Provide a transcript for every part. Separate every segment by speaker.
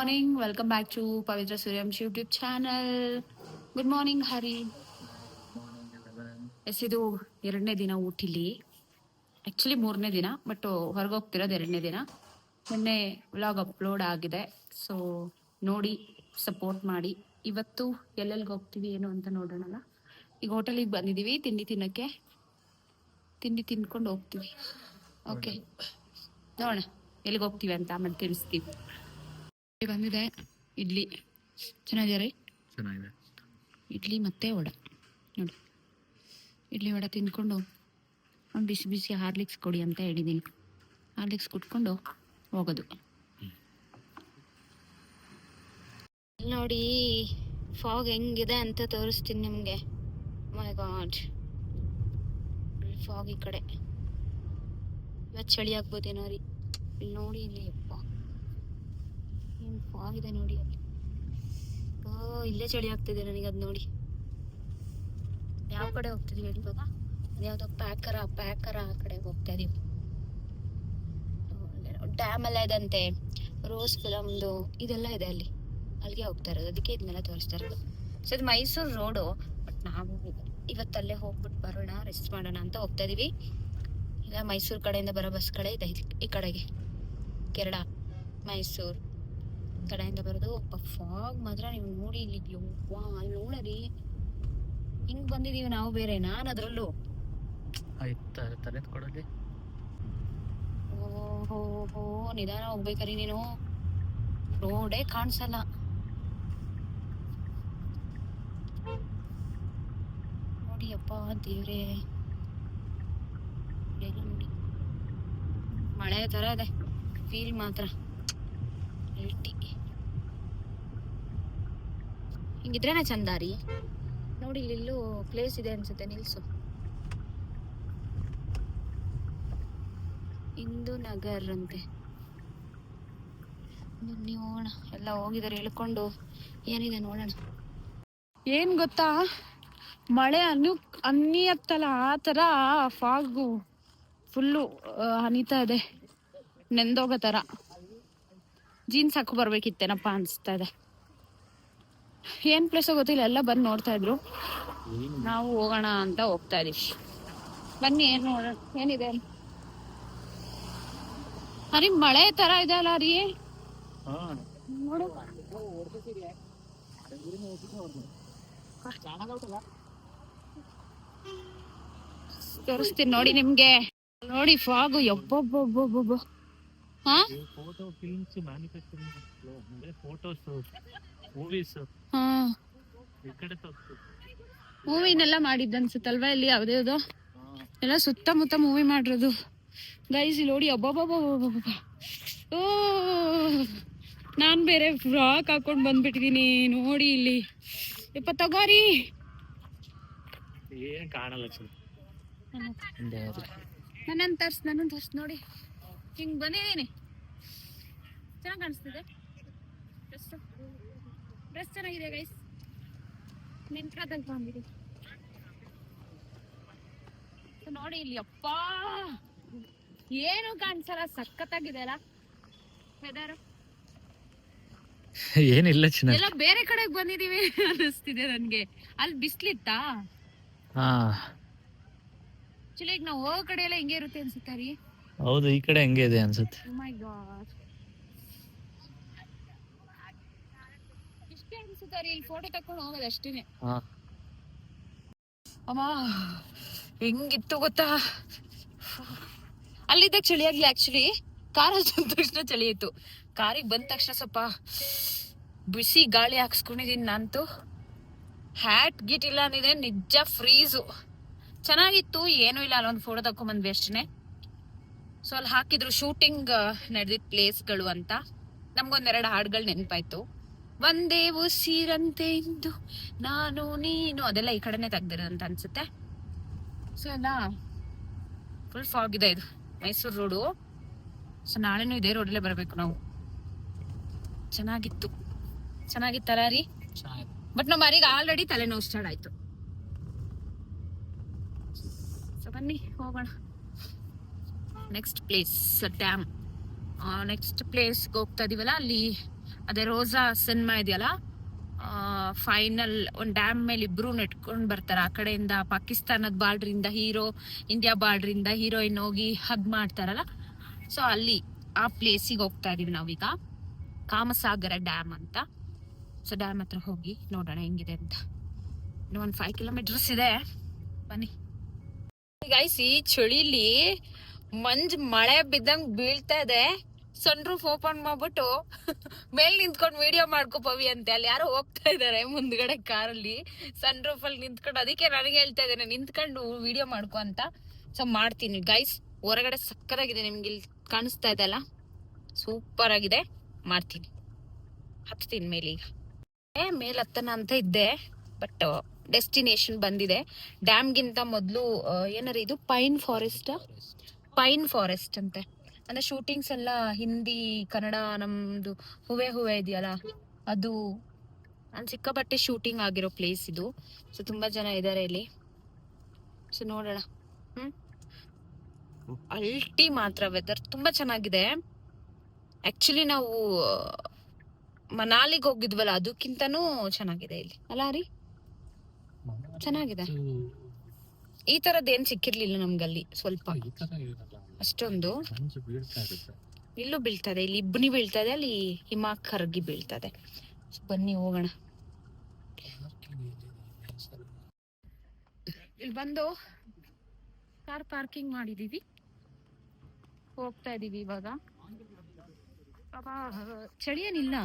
Speaker 1: Morning, welcome back to Pavitra Suryavanshi YouTube channel. Good morning Hari. Yes, ಇದು 2ನೇ ದಿನ ಊಟಿಲಿ. ಆ್ಯಕ್ಚುಲಿ 3ನೇ ದಿನ, ಬಟ್ ಹೊರಗೆ ಹೋಗ್ತಿರೋದು 2ನೇ ದಿನ. ಮೊನ್ನೆ ವ್ಲಾಗ್ ಅಪ್ಲೋಡ್ ಆಗಿದೆ, ಸೊ ನೋಡಿ ಸಪೋರ್ಟ್ ಮಾಡಿ. ಇವತ್ತು ಎಲ್ಲೆಲ್ಲಿಗೆ ಹೋಗ್ತೀವಿ ಏನು ಅಂತ ನೋಡೋಣಲ್ಲ. ಈಗ ಹೋಟೆಲಿಗೆ ಬಂದಿದ್ದೀವಿ ತಿಂಡಿ ತಿನ್ನೋಕ್ಕೆ. ತಿಂಡಿ ತಿನ್ಕೊಂಡು ಹೋಗ್ತೀವಿ. ಓಕೆ, ನೋಡೋಣ ಎಲ್ಲಿಗೆ ಹೋಗ್ತೀವಿ ಅಂತ ಆಮೇಲೆ ತಿಳಿಸ್ತೀವಿ. ಬಂದಿದೆ ಇಡ್ಲಿ, ಚೆನ್ನಾಗಿದೆ. ಇಡ್ಲಿ ಮತ್ತೆ ವಡೆ ನೋಡಿ. ಇಡ್ಲಿ ವಡೆ ತಿನ್ಕೊಂಡು ಒಂದು ಬಿಸಿ ಬಿಸಿ ಹಾರ್ಲಿಕ್ಸ್ ಕೊಡಿ ಅಂತ ಹೇಳಿದ್ದೀನಿ. ಹಾರ್ಲಿಕ್ಸ್ ಕುಟ್ಕೊಂಡು ಹೋಗೋದು. ನೋಡಿ ಫಾಗ್ ಹೆಂಗಿದೆ ಅಂತ ತೋರಿಸ್ತೀನಿ ನಿಮಗೆ. ಮೈ ಗಾಡ್, ಫಾಗ್ ಈ ಕಡೆ. ಇವತ್ತು ಚಳಿ ಆಗ್ಬೋದೇನೋ ರೀ. ಇಲ್ಲಿ ನೋಡಿ, ಇಲ್ಲಿ ಅಪ್ಪ ಏನು ಫಾಗ್ ಇದೆ ನೋಡಿ ಅಲ್ಲಿ. ಇಲ್ಲೇ ಚಳಿ ಆಗ್ತಿದೆ ನನಗೆ ಅದು ನೋಡಿ. ಯಾವ ಕಡೆ ಹೋಗ್ತಿದೀವಿ ಹೇಳಿ ಇವಾಗ? ಯಾವ್ದೋ ಪ್ಯಾಕರ ಆ ಕಡೆ ಹೋಗ್ತಾ ಇದೀವಿ. ಡ್ಯಾಮ್ ಎಲ್ಲ ಇದಂತೆ, ರೋಸ್ ಫಿಲಮ್ದು ಇದೆಲ್ಲ ಇದೆ ಅಲ್ಲಿ. ಅಲ್ಲಿಗೆ ಹೋಗ್ತಾ ಇರೋದು, ಅದಕ್ಕೆ ಇದನ್ನೆಲ್ಲ ತೋರಿಸ್ತಾ ಇರೋದು. ಸೊ ಇದು ಮೈಸೂರು ರೋಡು, ಬಟ್ ನಾವು ಇವತ್ತಲ್ಲೇ ಹೋಗ್ಬಿಟ್ಟು ಬರೋಣ, ರೆಸ್ಟ್ ಮಾಡೋಣ ಅಂತ ಹೋಗ್ತಾ ಇದೀವಿ. ಈಗ ಮೈಸೂರು ಕಡೆಯಿಂದ ಬರೋ ಬಸ್ಗಳೇ ಇದೆ ಈ ಕಡೆಗೆ. ಕೇರಳ, ಮೈಸೂರು ಕಡೆಯಿಂದ ಬರೋದು. ಫಾಗ್ ಮಾತ್ರ ನೀವು ನೋಡಿ ಇಲ್ಲಿ. ಅಲ್ಲಿ ನೋಡರಿ ಹಿಂಗ್ ಬಂದಿದೀವಿ ನಾವು ಬೇರೆ. ನಾನು ಅದ್ರಲ್ಲೂ ಓಹೋ ನಿಧಾನ ಹೋಗ್ಬೇಕರಿ ನೀನು. ರೋಡೇ ಕಾಣಿಸಲ್ಲ. ನೋಡಿ ಅಪ್ಪ ದೇವ್ರೆ, ನೋಡಿ ಮಳೆ ತರ ಇದೆ ಫೀಲ್ ಮಾತ್ರ. ಹಿಂಗಿದ್ರೇನೆ ಚಂದ ರೀ. ನೋಡಿ ಇಲ್ಲೂ ಪ್ಲೇಸ್ ಇದೆ ಅನ್ಸುತ್ತೆ, ನಿಲ್ಸು. ಇಂದು ನಗರ್ ಅಂತೆ. ನೋಡೋಣ, ಎಲ್ಲ ಹೋಗಿದಾರೆ ಹೇಳ್ಕೊಂಡು. ಏನಿದೆ ನೋಡೋಣ. ಏನ್ ಗೊತ್ತಾ, ಮಳೆ ಹನಿಯತ್ತಲ್ಲ ಆ ತರ ಫಾಗು ಫುಲ್ಲು ಹನಿತಾ ಇದೆ, ನೆಂದೋಗೋ ತರ. ಜೀನ್ಸ್ ಹಾಕೋ ಬರ್ಬೇಕಿತ್ತೇನಪ್ಪ ಅನ್ಸ್ತಾ ಇದೆ. ಏನ್ ಪ್ಲೇಸ್ ಗೊತ್ತಿಲ್ಲ, ಎಲ್ಲ ಬಂದು ನೋಡ್ತಾ ಇದ್ರು. ನಾವು ಹೋಗೋಣ ಅಂತ ಹೋಗ್ತಾ ಇದೀವಿ. ಬನ್ನಿ, ಏನ್ ನೋಡೋಣ ಏನಿದೆ. ಹರಿ ಮಳೆ ತರ ಇದೆ ಅಲ್ಲ ರೀ. ನೋಡು, ತೋರಿಸ್ತೀನಿ ನೋಡಿ ನಿಮ್ಗೆ. ನೋಡಿ ಫಾಗು ಯಬ್ಬೊಬ್ಬೊಬ್ಬೊಬ್ಬ. ಮೂವಿನೆಲ್ಲ ಮಾಡಿದ್ದ ಅನ್ಸುತ್ತಲ್ವಾ ಇಲ್ಲಿ. ಯಾವ್ದು ಎಲ್ಲ ಸುತ್ತಮುತ್ತ ಮೂವಿ ಮಾಡಿರೋದು ಗೈಸ್. ಇಲ್ಲಿ ನೋಡಿ ಅಬ್ಬಬ್ಬಬ್ಬ. ಓ, ನಾನ್ ಬೇರೆ ಫ್ರಾಕ್ ಹಾಕೊಂಡ್ ಬಂದ್ಬಿಟ್ಟಿದೀನಿ ನೋಡಿ ಇಲ್ಲಿ. ಯಪ್ಪ ತಗೋರಿ,
Speaker 2: ಏನ್ ಕಾಣಲ್ಲ.
Speaker 1: ನನ್ನನ್ ತರ್ಸ್ ನೋಡಿ. ಹಿಂಗ್ ಬಂದಿದೀನಿ, ಚೆನ್ನಾಗ್ ಕಾಣಿಸ್ತಿದೆ. ಡ್ರೆಸ್ ಚೆನ್ನಾಗಿದೆ ಗೈಸ್. ನಿಂತ್ಕದಲ್ಲಿ ಬಂದಿದೆ ನೋಡಿ ಇಲ್ಲಿ. ಅಪ್ಪ ಏನು ಕಾಣಿಸಲ್ಲ, ಸಖತ್ತಾಗಿದೆ ಅಲ್ಲ ವೆದರ್.
Speaker 2: ಏನಿಲ್ಲ,
Speaker 1: ಎಲ್ಲ ಬೇರೆ ಕಡೆಗೆ ಬಂದಿದೀವಿ ಅನಿಸ್ತಿದೆ ನನ್ಗೆ. ಅಲ್ಲಿ ಬಿಸ್ಲಿತ್ತಾ? ಆಕ್ಚುಲಿ ಈಗ ನಾವು ಹೋಗೋ ಕಡೆ ಎಲ್ಲ ಹಿಂಗೆ ಇರುತ್ತೆ ಅನ್ಸುತ್ತಾ ರೀ?
Speaker 2: ಹೌದು, ಈ ಕಡೆ ಹಂಗೆ ಇದೆ ಅನ್ಸುತ್ತೆ.
Speaker 1: Oh my God, ಇಷ್ಟೇ ಅನ್ಸುತ್ತಾ ರೀ? ಇಲ್ಲಿ ಫೋಟೋ ತಕೊಂಡು ಹೋಗೋದು ಅಷ್ಟೇನೆ. ಅಮ್ಮ ಹೆಂಗಿತ್ತು ಗೊತ್ತಾ, ಅಲ್ಲಿದ್ದಾಗ ಚಳಿ ಆಗ್ಲಿ. ಆಕ್ಚುಲಿ ಕಾರಲ್ಲಿ ಬಂದ ತಕ್ಷಣ ಚಳಿ ಇತ್ತು. ಕಾರಿಗೆ ಬಂದ ತಕ್ಷಣ ಸ್ವಲ್ಪ ಬಿಸಿ ಗಾಳಿ ಹಾಕ್ಸ್ಕೊಂಡಿದೀನಿ ನಾನಂತೂ. ಹ್ಯಾಟ್ ಗಿಟ್ ಇಲ್ಲ ಅಂದಿದೆ, ನಿಜ ಫ್ರೀಸು. ಚೆನ್ನಾಗಿತ್ತು, ಏನೂ ಇಲ್ಲ. ಅಲ್ಲೊಂದು ಫೋಟೋ ತಕೊಂಡ್ಬಂದ್ವಿ ಅಷ್ಟೇ. ಸೊ ಅಲ್ಲಿ ಹಾಕಿದ್ರು ಶೂಟಿಂಗ್ ನಡೆದಿದ್ದ ಪ್ಲೇಸ್ಗಳು ಅಂತ. ನಮ್ಗೊಂದೆರಡು ಹಾಡುಗಳು ನೆನಪಾಯ್ತು. ಒಂದೇ ಉಸಿರಂತೆ ಇಂದು ನಾನು ನೀನು, ಅದೆಲ್ಲ ಈ ಕಡೆನೆ ತೆಗ್ದಿರೋದಂತ ಅನ್ಸುತ್ತೆ. ಸೊ ಎಲ್ಲ ಫುಲ್ ಫಾಗ್ ಇದೆ. ಇದು ಮೈಸೂರು ರೋಡು. ಸೊ ನಾಳೆನೂ ಇದೇ ರೋಡಲ್ಲೇ ಬರಬೇಕು ನಾವು. ಚೆನ್ನಾಗಿತ್ತಲ್ಲ ರೀ? ಬಟ್ ನಮ್ಮ ಮರಿಗೆ ಆಲ್ರೆಡಿ ತಲೆನೋವು ಸ್ಟಾರ್ಟ್ ಆಯ್ತು. ಸೊ ಬನ್ನಿ ಹೋಗೋಣ. Next place dam. ನೆಕ್ಸ್ಟ್ ಪ್ಲೇಸ್ಗೆ ಹೋಗ್ತಾ ಇದೀವಲ್ಲ, ಅಲ್ಲಿ ಅದೇ ರೋಸಾ ಸಿನಿಮಾ ಇದೆಯಲ್ಲ, ಫೈನಲ್ ಒಂದ್ ಡ್ಯಾಮ್ ಮೇಲೆ ಇಬ್ರು ನೆಟ್ಕೊಂಡ್ ಬರ್ತಾರ. ಆ ಕಡೆಯಿಂದ ಪಾಕಿಸ್ತಾನದ ಬಾರ್ಡ್ರಿಂದ ಹೀರೋ, ಇಂಡಿಯಾ ಬಾರ್ಡ್ರಿಂದ ಹೀರೋಯಿನ್ ಹೋಗಿ ಹಗ್ ಮಾಡ್ತಾರಲ್ಲ, ಸೊ ಅಲ್ಲಿ ಆ ಪ್ಲೇಸಿಗೆ ಹೋಗ್ತಾ ಇದೀವಿ ನಾವೀಗ. ಕಾಮಸಾಗರ ಡ್ಯಾಮ್ ಅಂತ. ಸೊ ಡ್ಯಾಮ್ ಹತ್ರ ಹೋಗಿ ನೋಡೋಣ ಹೆಂಗಿದೆ ಅಂತ. ಇನ್ನು ಒಂದು 5 ಕಿಲೋಮೀಟರ್ಸ್ ಇದೆ, ಬನ್ನಿ ಗೈಸ್. ಈ ಚಳಿಲಿ ಮಳೆ ಬಿದ್ದಂಗ್ ಬೀಳ್ತಾ ಇದೆ. ಸನ್ ರೂಫ್ ಓಪನ್ ಮಾಡ್ಬಿಟ್ಟು ಮೇಲ್ ನಿಂತ್ಕೊಂಡು ವಿಡಿಯೋ ಮಾಡ್ಕೋ ಪವಿ ಅಂತೆ. ಅಲ್ಲಿ ಯಾರೋ ಹೋಗ್ತಾ ಇದಾರೆ ಮುಂದ್ಗಡೆ ಕಾರಲ್ಲಿ, ಸನ್ ರೂಫ್ ಅಲ್ಲಿ ನಿಂತ್ಕೊಂಡು. ಅದಕ್ಕೆ ನನಗೆ ಹೇಳ್ತಾ ಇದ್ದೇನೆ ನಿಂತ್ಕೊಂಡು ವಿಡಿಯೋ ಮಾಡ್ಕೊ ಅಂತ. ಸೊ ಮಾಡ್ತೀನಿ ಗೈಸ್. ಹೊರಗಡೆ ಸಕ್ಕದಾಗಿದೆ, ನಿಮ್ಗೆ ಇಲ್ಲಿ ಕಾಣಿಸ್ತಾ ಇದೆ ಅಲ್ಲ, ಸೂಪರ್ ಆಗಿದೆ. ಮಾಡ್ತೀನಿ, ಹತ್ತೀನಿ ಮೇಲೆ. ಈಗ ಮೇಲ್ ಹತ್ತನ ಅಂತ ಇದ್ದೆ, ಬಟ್ ಡೆಸ್ಟಿನೇಷನ್ ಬಂದಿದೆ. ಡ್ಯಾಮ್ಗಿಂತ ಮೊದಲು ಏನಾರ ಇದು ಪೈನ್ ಫಾರೆಸ್ಟ್ ಅಂತೆ. ಅಂದ್ರೆ ಶೂಟಿಂಗ್ಸ್ ಎಲ್ಲ ಹಿಂದಿ, ಕನ್ನಡ, ನಮ್ದು ಹೂವೆ ಇದೆಯಲ್ಲ ಅದು, ಸಿಕ್ಕಾಪಟ್ಟೆ ಶೂಟಿಂಗ್ ಆಗಿರೋ ಪ್ಲೇಸ್ ಇದು. ಸೊ ತುಂಬಾ ಜನ ಇದಾರೆ ಇಲ್ಲಿ. ಸೊ ನೋಡೋಣ. ಅಲ್ಟಿ ಮಾತ್ರ ವೆದರ್ ತುಂಬಾ ಚೆನ್ನಾಗಿದೆ. ಆಕ್ಚುಲಿ ನಾವು ಮನಾಲಿಗೆ ಹೋಗಿದ್ವಲ್ಲ, ಅದಕ್ಕಿಂತನೂ ಚೆನ್ನಾಗಿದೆ ಇಲ್ಲಿ ಅಲ್ಲ ರೀ. ಚೆನ್ನಾಗಿದೆ. ಈ ತರದ್ ಏನ್ ಸಿಕ್ಕಿರ್ಲಿಲ್ಲ ನಮ್ಗಲ್ಲಿ. ಸ್ವಲ್ಪ ಅಷ್ಟೊಂದು ಇಲ್ಲೂ ಬೀಳ್ತದೆ, ಇಲ್ಲಿ ಇಬ್ಬನಿ ಬೀಳ್ತದೆ, ಅಲ್ಲಿ ಹಿಮ ಕರಗಿ ಬೀಳ್ತದೆ. ಬನ್ನಿ ಹೋಗೋಣ. ಇಲ್ಲಿ ಬಂದು ಕಾರ್ ಪಾರ್ಕಿಂಗ್ ಮಾಡಿದೀವಿ, ಹೋಗ್ತಾ ಇದೀವಿ ಇವಾಗ. ಚಳಿ ಏನಿಲ್ಲ,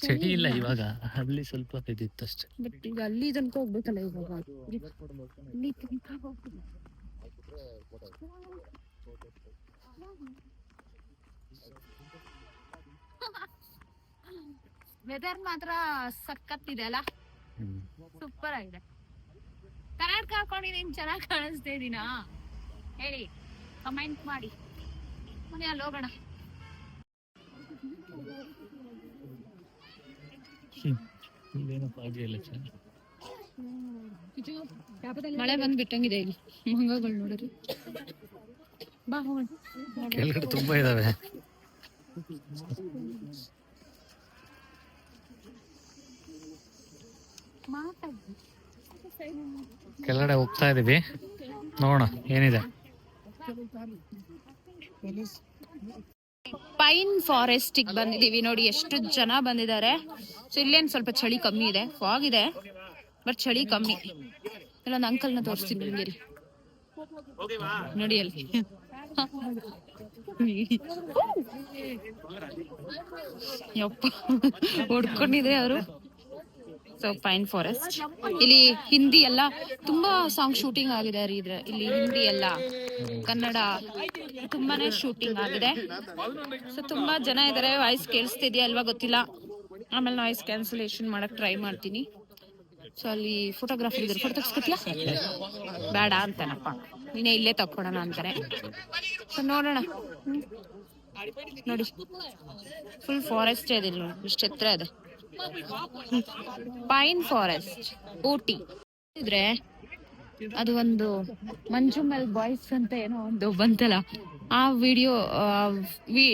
Speaker 2: ಚಳಿ ಇಲ್ಲ ಇವಾಗ. ಅಲ್ಲಿ ಸ್ವಲ್ಪ ಇದಿತ್ತು ಅಷ್ಟೇ.
Speaker 1: ಬಟ್ ಈಗ ಅಲ್ಲಿ ತನಕ ಹೋಗ್ಬೇಕಲ್ಲ ಇವಾಗ. ಅಲ್ಲಿ ತನಕ ಹೋಗ್ಬೇಕು. ವೆದರ್ ಮಾತ್ರ ಸಖತ್ತಿದೆ ಅಲ್ಲ, ಸೂಪರ್ ಆಗಿದೆ. ಕರ್ನಾಟಕ ಹಾಕೊಂಡಿದ್ದೀನಿ, ಚೆನ್ನಾಗಿ ಕಾಣಿಸ್ತಾ ಇದೀನಾ ಹೇಳಿ, ಕಮೆಂಟ್ ಮಾಡಿ. ಮನೆ ಅಲ್ಲಿ ಹೋಗೋಣ. ಮಳೆ ಬಂದ್ ಬಿಟ್ಟಂಗಿದೆ ಇಲ್ಲಿ. ಮಂಗಗಳು ನೋಡ್ರಿ, ಬಾ ಹೋಗೋಣ.
Speaker 2: ಕೆಳಗಡೆ ತುಂಬಾ ಇದಾವೆ. ಕೆಳಗಡೆ ಹೋಗ್ತಾ ಇದೀವಿ, ನೋಡೋಣ ಏನಿದೆ.
Speaker 1: ಪೈನ್ ಫಾರೆಸ್ಟ್ ಬಂದಿದೀವಿ ನೋಡಿ, ಎಷ್ಟು ಜನ ಬಂದಿದ್ದಾರೆ. ಸೊ ಇಲ್ಲೇನ್ ಸ್ವಲ್ಪ ಚಳಿ ಕಮ್ಮಿ ಇದೆ, ಫಾಗ್ ಇದೆ ಬಟ್ ಚಳಿ ಕಮ್ಮಿ. ಇಲ್ಲೊಂದು ಅಂಕಲ್ನ ತೋರಿಸ್ತೀನಿ ನಿಮ್ಗೆ ರೀ, ನೋಡಿ ಅಲ್ಲಿ. ಯಪ್ಪ ಹೊಡ್ಕೊಂಡಿದೆ ಅವರು. ಸೊ ಪೈನ್ ಫಾರೆಸ್ಟ್ ಇಲ್ಲಿ ಹಿಂದಿ ಎಲ್ಲ ತುಂಬಾ ಸಾಂಗ್ ಶೂಟಿಂಗ್ ಆಗಿದೆ ರೀ. ಇಲ್ಲಿ ಹಿಂದಿ ಎಲ್ಲ, ಕನ್ನಡ ತುಂಬಾನೇ ಶೂಟಿಂಗ್ ಆಗಿದೆ. ಸೊ ತುಂಬಾ ಜನ ಇದಾರೆ. ವಾಯ್ಸ್ ಕೇಳಿಸ್ತಿದ್ಯಾ ಅಲ್ವಾ ಗೊತ್ತಿಲ್ಲ, ಆಮೇಲೆ ನಾಯ್ಸ್ ಕ್ಯಾನ್ಸಲೇಷನ್ ಮಾಡಕ್ ಟ್ರೈ ಮಾಡ್ತೀನಿ. ಸೊ ಅಲ್ಲಿ ಫೋಟೋಗ್ರಾಫರ್ ಇದ್ದಾರೆ, ಫೋಟೋ ತೆಗ್ಸ್ಕೊತೀಯಾ? ಬೇಡ ಅಂತಾನಪ್ಪ, ನೀನೇ ಇಲ್ಲೇ ತಕ್ಕೊಳೋಣ ಅಂತಾರೆ. ಸೊ ನೋಡೋಣ. ನೋಡಿ ಫುಲ್ ಫಾರೆಸ್ಟ್ ಇದೆ ಇಲ್ಲಿ, ಇಷ್ಟು ಎತ್ತರ ಇದೆ. ಪೈನ್ ಫಾರೆಸ್ಟ್ ಊಟಿ ಇದ್ರೆ ಅದು ಒಂದು ಮಂಜುಮಲ್ ಬಾಯ್ಸ್ ಅಂತ ಏನೋ ಒಂದು ಬಂತಲ್ಲ, ಆ ವಿಡಿಯೋ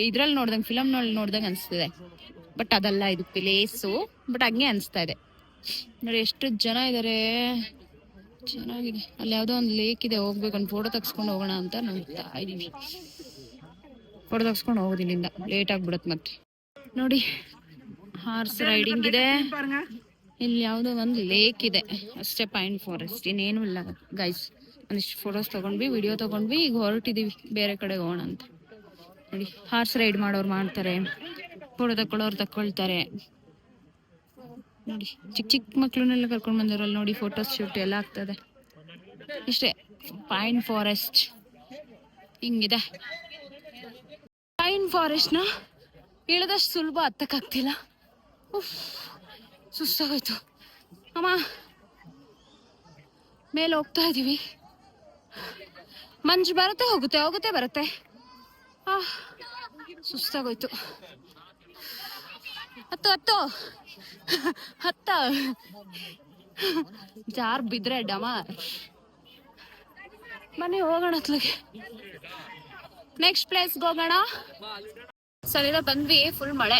Speaker 1: ಇದ್ರಲ್ಲಿ ನೋಡ್ದಂಗೆ, ಫಿಲಮ್ ನೋಡ್ದಂಗೆ ಅನ್ಸ್ತಿದೆ. ಬಟ್ ಅದಲ್ಲ ಇದು ಪ್ಲೇಸು, ಬಟ್ ಹಂಗೆ ಅನ್ಸ್ತಾ ಇದೆ. ನೋಡಿ ಎಷ್ಟು ಜನ ಇದಾರೆ, ಚೆನ್ನಾಗಿದೆ. ಅಲ್ಲಿ ಯಾವ್ದೋ ಒಂದು ಲೇಕ್ ಇದೆ, ಹೋಗ್ಬೇಕು. ಒಂದು ಫೋಟೋ ತಗ್ಸ್ಕೊಂಡು ಹೋಗೋಣ ಅಂತ ನೋಡ್ತಾ ಇದೀವಿ. ಫೋಟೋ ತಗ್ಸ್ಕೊಂಡು ಹೋಗೋದು, ಇಲ್ಲಿಂದ ಲೇಟ್ ಆಗ್ಬಿಡತ್ತೆ ಮತ್ತೆ. ನೋಡಿ ಹಾರ್ಸ್ ರೈಡಿಂಗ್ ಇದೆ. ಇಲ್ಲಿ ಯಾವ್ದೋ ಒಂದು ಲೇಕ್ ಇದೆ ಅಷ್ಟೇ, ಪೈನ್ ಫಾರೆಸ್ಟ್, ಇನ್ನೇನು ಇಲ್ಲ ಗೈಸ್. ಒಂದಿಷ್ಟು ಫೋಟೋಸ್ ತಗೊಂಡ್ವಿ, ವಿಡಿಯೋ ತಗೊಂಡ್ವಿ, ಈಗ ಹೊರಟಿದೀವಿ ಬೇರೆ ಕಡೆ ಹೋಗೋಣ ಅಂತ. ನೋಡಿ ಹಾರ್ಸ್ ರೈಡ್ ಮಾಡೋರು ಮಾಡ್ತಾರೆ, ಫೋಟೋ ತಕೊಳ್ಳೋರು ತಕೊಳ್ತಾರೆ. ನೋಡಿ ಚಿಕ್ಕ ಮಕ್ಳನ್ನೆಲ್ಲ ಕರ್ಕೊಂಡ್ ಬಂದಿರಲ್ಲ ನೋಡಿ, ಫೋಟೋಸ್ ಶೂಟ್ ಎಲ್ಲ ಆಗ್ತದೆ. ಇಷ್ಟೇ ಪೈನ್ ಫಾರೆಸ್ಟ್ ಹಿಂಗಿದೆ. ಪೈನ್ ಫಾರೆಸ್ಟ್ ನ ಇಳಿದಷ್ಟು ಸುಲಭ ಹತ್ತಕ್ಕಾಗ್ತಿಲ್ಲ, ಸುಸ್ತಾಗೋಯ್ತು. ಅಮ್ಮ ಮೇಲೆ ಹೋಗ್ತಾ ಇದೀವಿ, ಮಂಜು ಬರುತ್ತೆ ಹೋಗುತ್ತೆ ಬರುತ್ತೆ. ಸುಸ್ತಾಗೋಯ್ತು. ಹತ್ತ ಜಾರ್ ಬಿದ್ರೆ ಡಮಾರ್. ಬನ್ನಿ ಹೋಗೋಣ ಅತ್ಲಗೆ, ನೆಕ್ಸ್ಟ್ ಪ್ಲೇಸ್ಗೆ ಹೋಗೋಣ. ಸರಿದ ಬಂದ್ವಿ, ಫುಲ್ ಮಳೆ,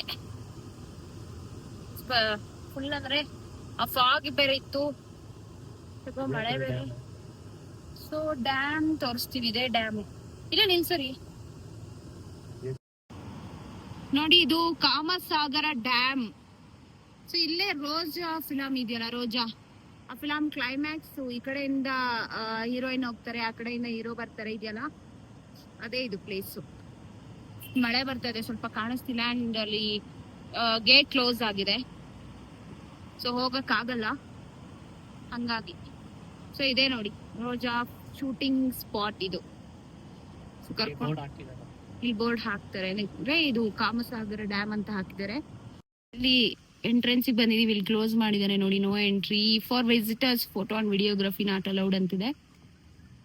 Speaker 1: ಫುಲ್ ಅಂದ್ರೆ ಆ ಫಾಗ್ ಬೇರೆ ಇತ್ತು, ಸ್ವಲ್ಪ ಮಳೆ ಬೇರೆ. ಸೊ ಡ್ಯಾಮ್ ತೋರಿಸ್ತೀವಿ, ಇದೆ ಡ್ಯಾಮ್. ಇಲ್ಲ ನಿಲ್ಸರಿ ನೋಡಿ, ಇದು ಕಾಮಸಾಗರ ಡ್ಯಾಮ್. ಸೊ ಇಲ್ಲೇ ರೋಜಾ ಫಿಲಂ ಇದೆಯಲ್ಲ, ರೋಜಾ, ಆ ಫಿಲಂ ಕ್ಲೈಮ್ಯಾಕ್ಸ್. ಈ ಕಡೆಯಿಂದ ಹೀರೋಯಿನ್ ಹೋಗ್ತಾರೆ, ಆ ಕಡೆಯಿಂದ ಹೀರೋ ಬರ್ತಾರೆ, ಇದೆಯಲ್ಲ ಅದೇ ಇದು ಪ್ಲೇಸು. ಮಳೆ ಬರ್ತಾ ಇದೆ, ಸ್ವಲ್ಪ ಕಾಣಿಸ್ತಿಲ್ಲ. ಅಂಡ್ ಅಲ್ಲಿ ಗೇಟ್ ಕ್ಲೋಸ್ ಆಗಿದೆ, ಸೊ ಹೋಗಕ್ ಆಗಲ್ಲ ಹಂಗಾಗಿ. ಸೊ ಇದೆ ನೋಡಿ ರೋಜಾ ಶೂಟಿಂಗ್ ಸ್ಪಾಟ್ ಇದು. So ಕರ್ಕೊಂಡು ಇಲ್ಲಿ ಬೋರ್ಡ್ ಹಾಕ್ತಾರೆ, ಇದು ಕಾಮಸಾಗರ ಡ್ಯಾಮ್ ಅಂತ ಹಾಕಿದ್ದಾರೆ. ಇಲ್ಲಿ ಎಂಟ್ರೆನ್ಸ್ ಬಂದಿದೀವಿ, ಇಲ್ಲಿ ಕ್ಲೋಸ್ ಮಾಡಿದ್ದಾರೆ ನೋಡಿ, no entry for visitors, photo and videography not allowed ಅಂತಿದೆ.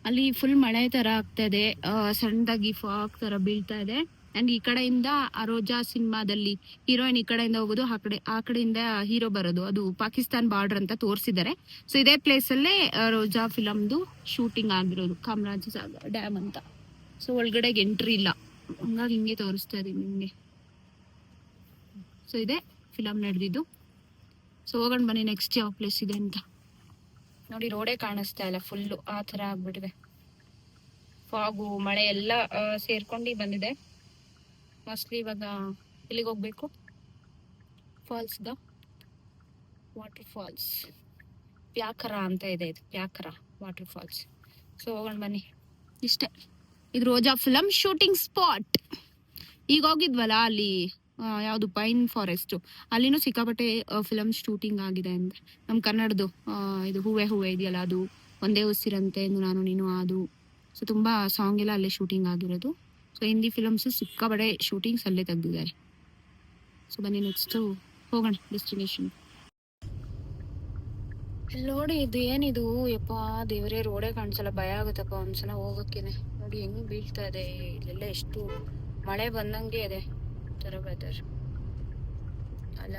Speaker 1: ಅಲ್ಲಿ ಫುಲ್ ಮಳೆ ತರ ಆಗ್ತಾ ಇದೆ, ಸಣ್ಣದಾಗಿ ಫಾಗ್ ತರ ಬೀಳ್ತಾ ಇದೆ. ಅಂಡ್ ಈ ಕಡೆಯಿಂದ ಆ ರೋಜಾ ಸಿನಿಮಾದಲ್ಲಿ ಹೀರೋಯಿನ್ ಈ ಕಡೆಯಿಂದ ಹೋಗೋದು, ಆ ಕಡೆಯಿಂದ ಹೀರೋ ಬರೋದು, ಅದು ಪಾಕಿಸ್ತಾನ್ ಬಾರ್ಡರ್ ಅಂತ ತೋರಿಸಿದ್ದಾರೆ. ಸೊ ಇದೇ ಪ್ಲೇಸ್ ಅಲ್ಲೇ ರೋಜಾ ಫಿಲಮ್ದು ಶೂಟಿಂಗ್ ಆಗಿರೋದು, ಕಾಮರಾಜಸಾಗರ್ ಡ್ಯಾಮ್ ಅಂತ. ಸೊ ಒಳಗಡೆಗೆ ಎಂಟ್ರಿ ಇಲ್ಲ, ಹಂಗಾಗಿ ಹಿಂಗೆ ತೋರಿಸ್ತಾ ಇದೀನಿ ನಿಮ್ಗೆ. ಸೊ ಇದೆ ಫಿಲಮ್ ನಡೆದಿದ್ದು. ಸೊ ಹೋಗೋಣ ಬನ್ನಿ ನೆಕ್ಸ್ಟ್ ಯಾವ ಪ್ಲೇಸ್ ಇದೆ ಅಂತ. ನೋಡಿ ರೋಡೇ ಕಾಣಿಸ್ತಾ ಇಲ್ಲ, ಫುಲ್ಲು ಆ ತರ ಆಗ್ಬಿಟ್ಟಿದೆ. ಫಾಗು ಮಳೆ ಎಲ್ಲ ಸೇರ್ಕೊಂಡು ಬಂದಿದೆ. ಮೋಸ್ಟ್ಲಿ ಇವಾಗ ಎಲ್ಲಿಗೆ ಹೋಗ್ಬೇಕು, ಫಾಲ್ಸ್ಗ, ವಾಟರ್ ಫಾಲ್ಸ್ ಪ್ಯಾಕರ ಅಂತ ಇದೆ, ಇದು ಪ್ಯಾಕರ ವಾಟರ್ ಫಾಲ್ಸ್. ಸೊ ಹೋಗೋಣ ಬನ್ನಿ. ಇಷ್ಟೇ, ಇದು ರೋಜಾ ಫಿಲಂ ಶೂಟಿಂಗ್ ಸ್ಪಾಟ್. ಈಗ ಹೋಗಿದ್ವಲ್ಲ ಅಲ್ಲಿ ಯಾವುದು ಪೈನ್ ಫಾರೆಸ್ಟ್, ಅಲ್ಲಿನೂ ಸಿಕ್ಕಾಪಟ್ಟೆ ಫಿಲಮ್ ಶೂಟಿಂಗ್ ಆಗಿದೆ ಅಂತ. ನಮ್ಮ ಕನ್ನಡದು ಇದು ಹೂವೆ ಹೂವೆ ಇದೆಯಲ್ಲ, ಅದು ಒಂದೇ ಉಸಿರಂತೆ, ನಾನು ನೀನು, ಅದು. ಸೊ ತುಂಬಾ ಸಾಂಗ್ ಎಲ್ಲ ಅಲ್ಲೇ ಶೂಟಿಂಗ್ ಆಗಿರೋದು. ಸೊ ಹಿಂದಿ ಫಿಲಮ್ಸ್ ಸಿಕ್ಕಾಪಟ್ಟೆ ಶೂಟಿಂಗ್ಸ್ ಅಲ್ಲೇ ತೆಗ್ದಿದ್ದಾರೆ. ಸೊ ಬನ್ನಿ ನೆಕ್ಸ್ಟ್ ಹೋಗೋಣ ಡೆಸ್ಟಿನೇಷನ್. ನೋಡಿ ಇದು ಏನಿದು, ಯಪ್ಪ ದೇವರೇ, ರೋಡೇ ಕಾಣಿಸಲ್ಲ, ಭಯ ಆಗುತ್ತಪ್ಪ ಒಂದ್ಸಲ ಹೋಗಕ್ಕೇನೆ. ನೋಡಿ ಹೆಂಗ್ ಬೀಳ್ತಾ ಇದೆ ಇಲ್ಲೆಲ್ಲ, ಎಷ್ಟು ಮಳೆ ಬಂದಂಗೆ ಇದೆ ತರ ವೆದರ್. ಅಲ್ಲ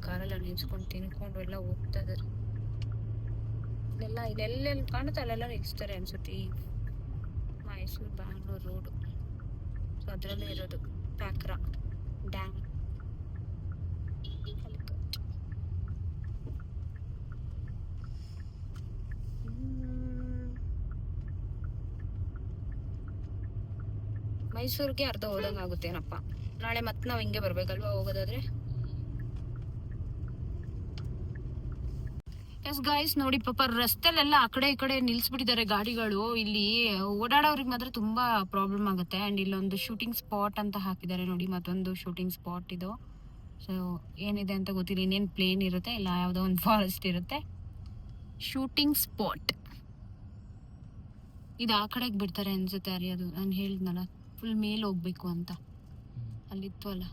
Speaker 1: ಕಾರೆಲ್ಲ ನಿಲ್ಸ್ಕೊಂಡು ತಿನ್ಕೊಂಡು ಎಲ್ಲ ಹೋಗ್ತಾ ಇದಾರೆ. ಇಲ್ಲೆಲ್ಲ ಕಾಣುತ್ತೆ, ಅಲ್ಲೆಲ್ಲ ನಿಲ್ಸ್ತಾರೆ ಅನ್ಸುತ್ತೆ. ಮೈಸೂರು ಬ್ಯಾಂಗ್ಳೂರ್ ರೋಡು, ಸೊ ಅದರಲ್ಲೇ ಇರೋದು ಪ್ಯಾಕ್ರ ಡ್ಯಾಮ್. ಮೈಸೂರಿಗೆ ಅರ್ಧ ಹೋದಂಗ ಆಗುತ್ತೇನಪ್ಪ. ನಾಳೆ ಮತ್ತೆ ನಾವ್ ಹಿಂಗೆ ಬರ್ಬೇಕಲ್ವಾ ಹೋಗೋದಾದ್ರೆ. ಎಸ್ ಗೈಸ್, ನೋಡಿ ಪಾಪ ರಸ್ತೆಲೆಲ್ಲ ಆ ಕಡೆ ಈ ಕಡೆ ನಿಲ್ಸ್ಬಿಟ್ಟಿದ್ದಾರೆ ಗಾಡಿಗಳು. ಇಲ್ಲಿ ಓಡಾಡೋರಿಗೆ ಮಾತ್ರ ತುಂಬಾ ಪ್ರಾಬ್ಲಮ್ ಆಗುತ್ತೆ. ಅಂಡ್ ಇಲ್ಲೊಂದು ಶೂಟಿಂಗ್ ಸ್ಪಾಟ್ ಅಂತ ಹಾಕಿದ್ದಾರೆ ನೋಡಿ, ಮತ್ತೊಂದು ಶೂಟಿಂಗ್ ಸ್ಪಾಟ್ ಇದು. ಸೊ ಏನಿದೆ ಅಂತ ಗೊತ್ತಿಲ್ಲ, ಇನ್ನೇನು ಪ್ಲೇನ್ ಇರುತ್ತೆ, ಇಲ್ಲ ಯಾವುದೋ ಒಂದು ಫಾರೆಸ್ಟ್ ಇರುತ್ತೆ. ಶೂಟಿಂಗ್ ಸ್ಪಾಟ್ ಇದು ಆ ಕಡೆಗೆ ಬಿಡ್ತಾರೆ ಅನ್ಸುತ್ತೆ. ಅದು ನಾನು ಹೇಳಿದ್ನಲ್ಲ, ಫುಲ್ ಮೇಲೆ ಹೋಗ್ಬೇಕು ಅಂತ ಅಲ್ಲಿತ್ತು ಅಲ್ಲ.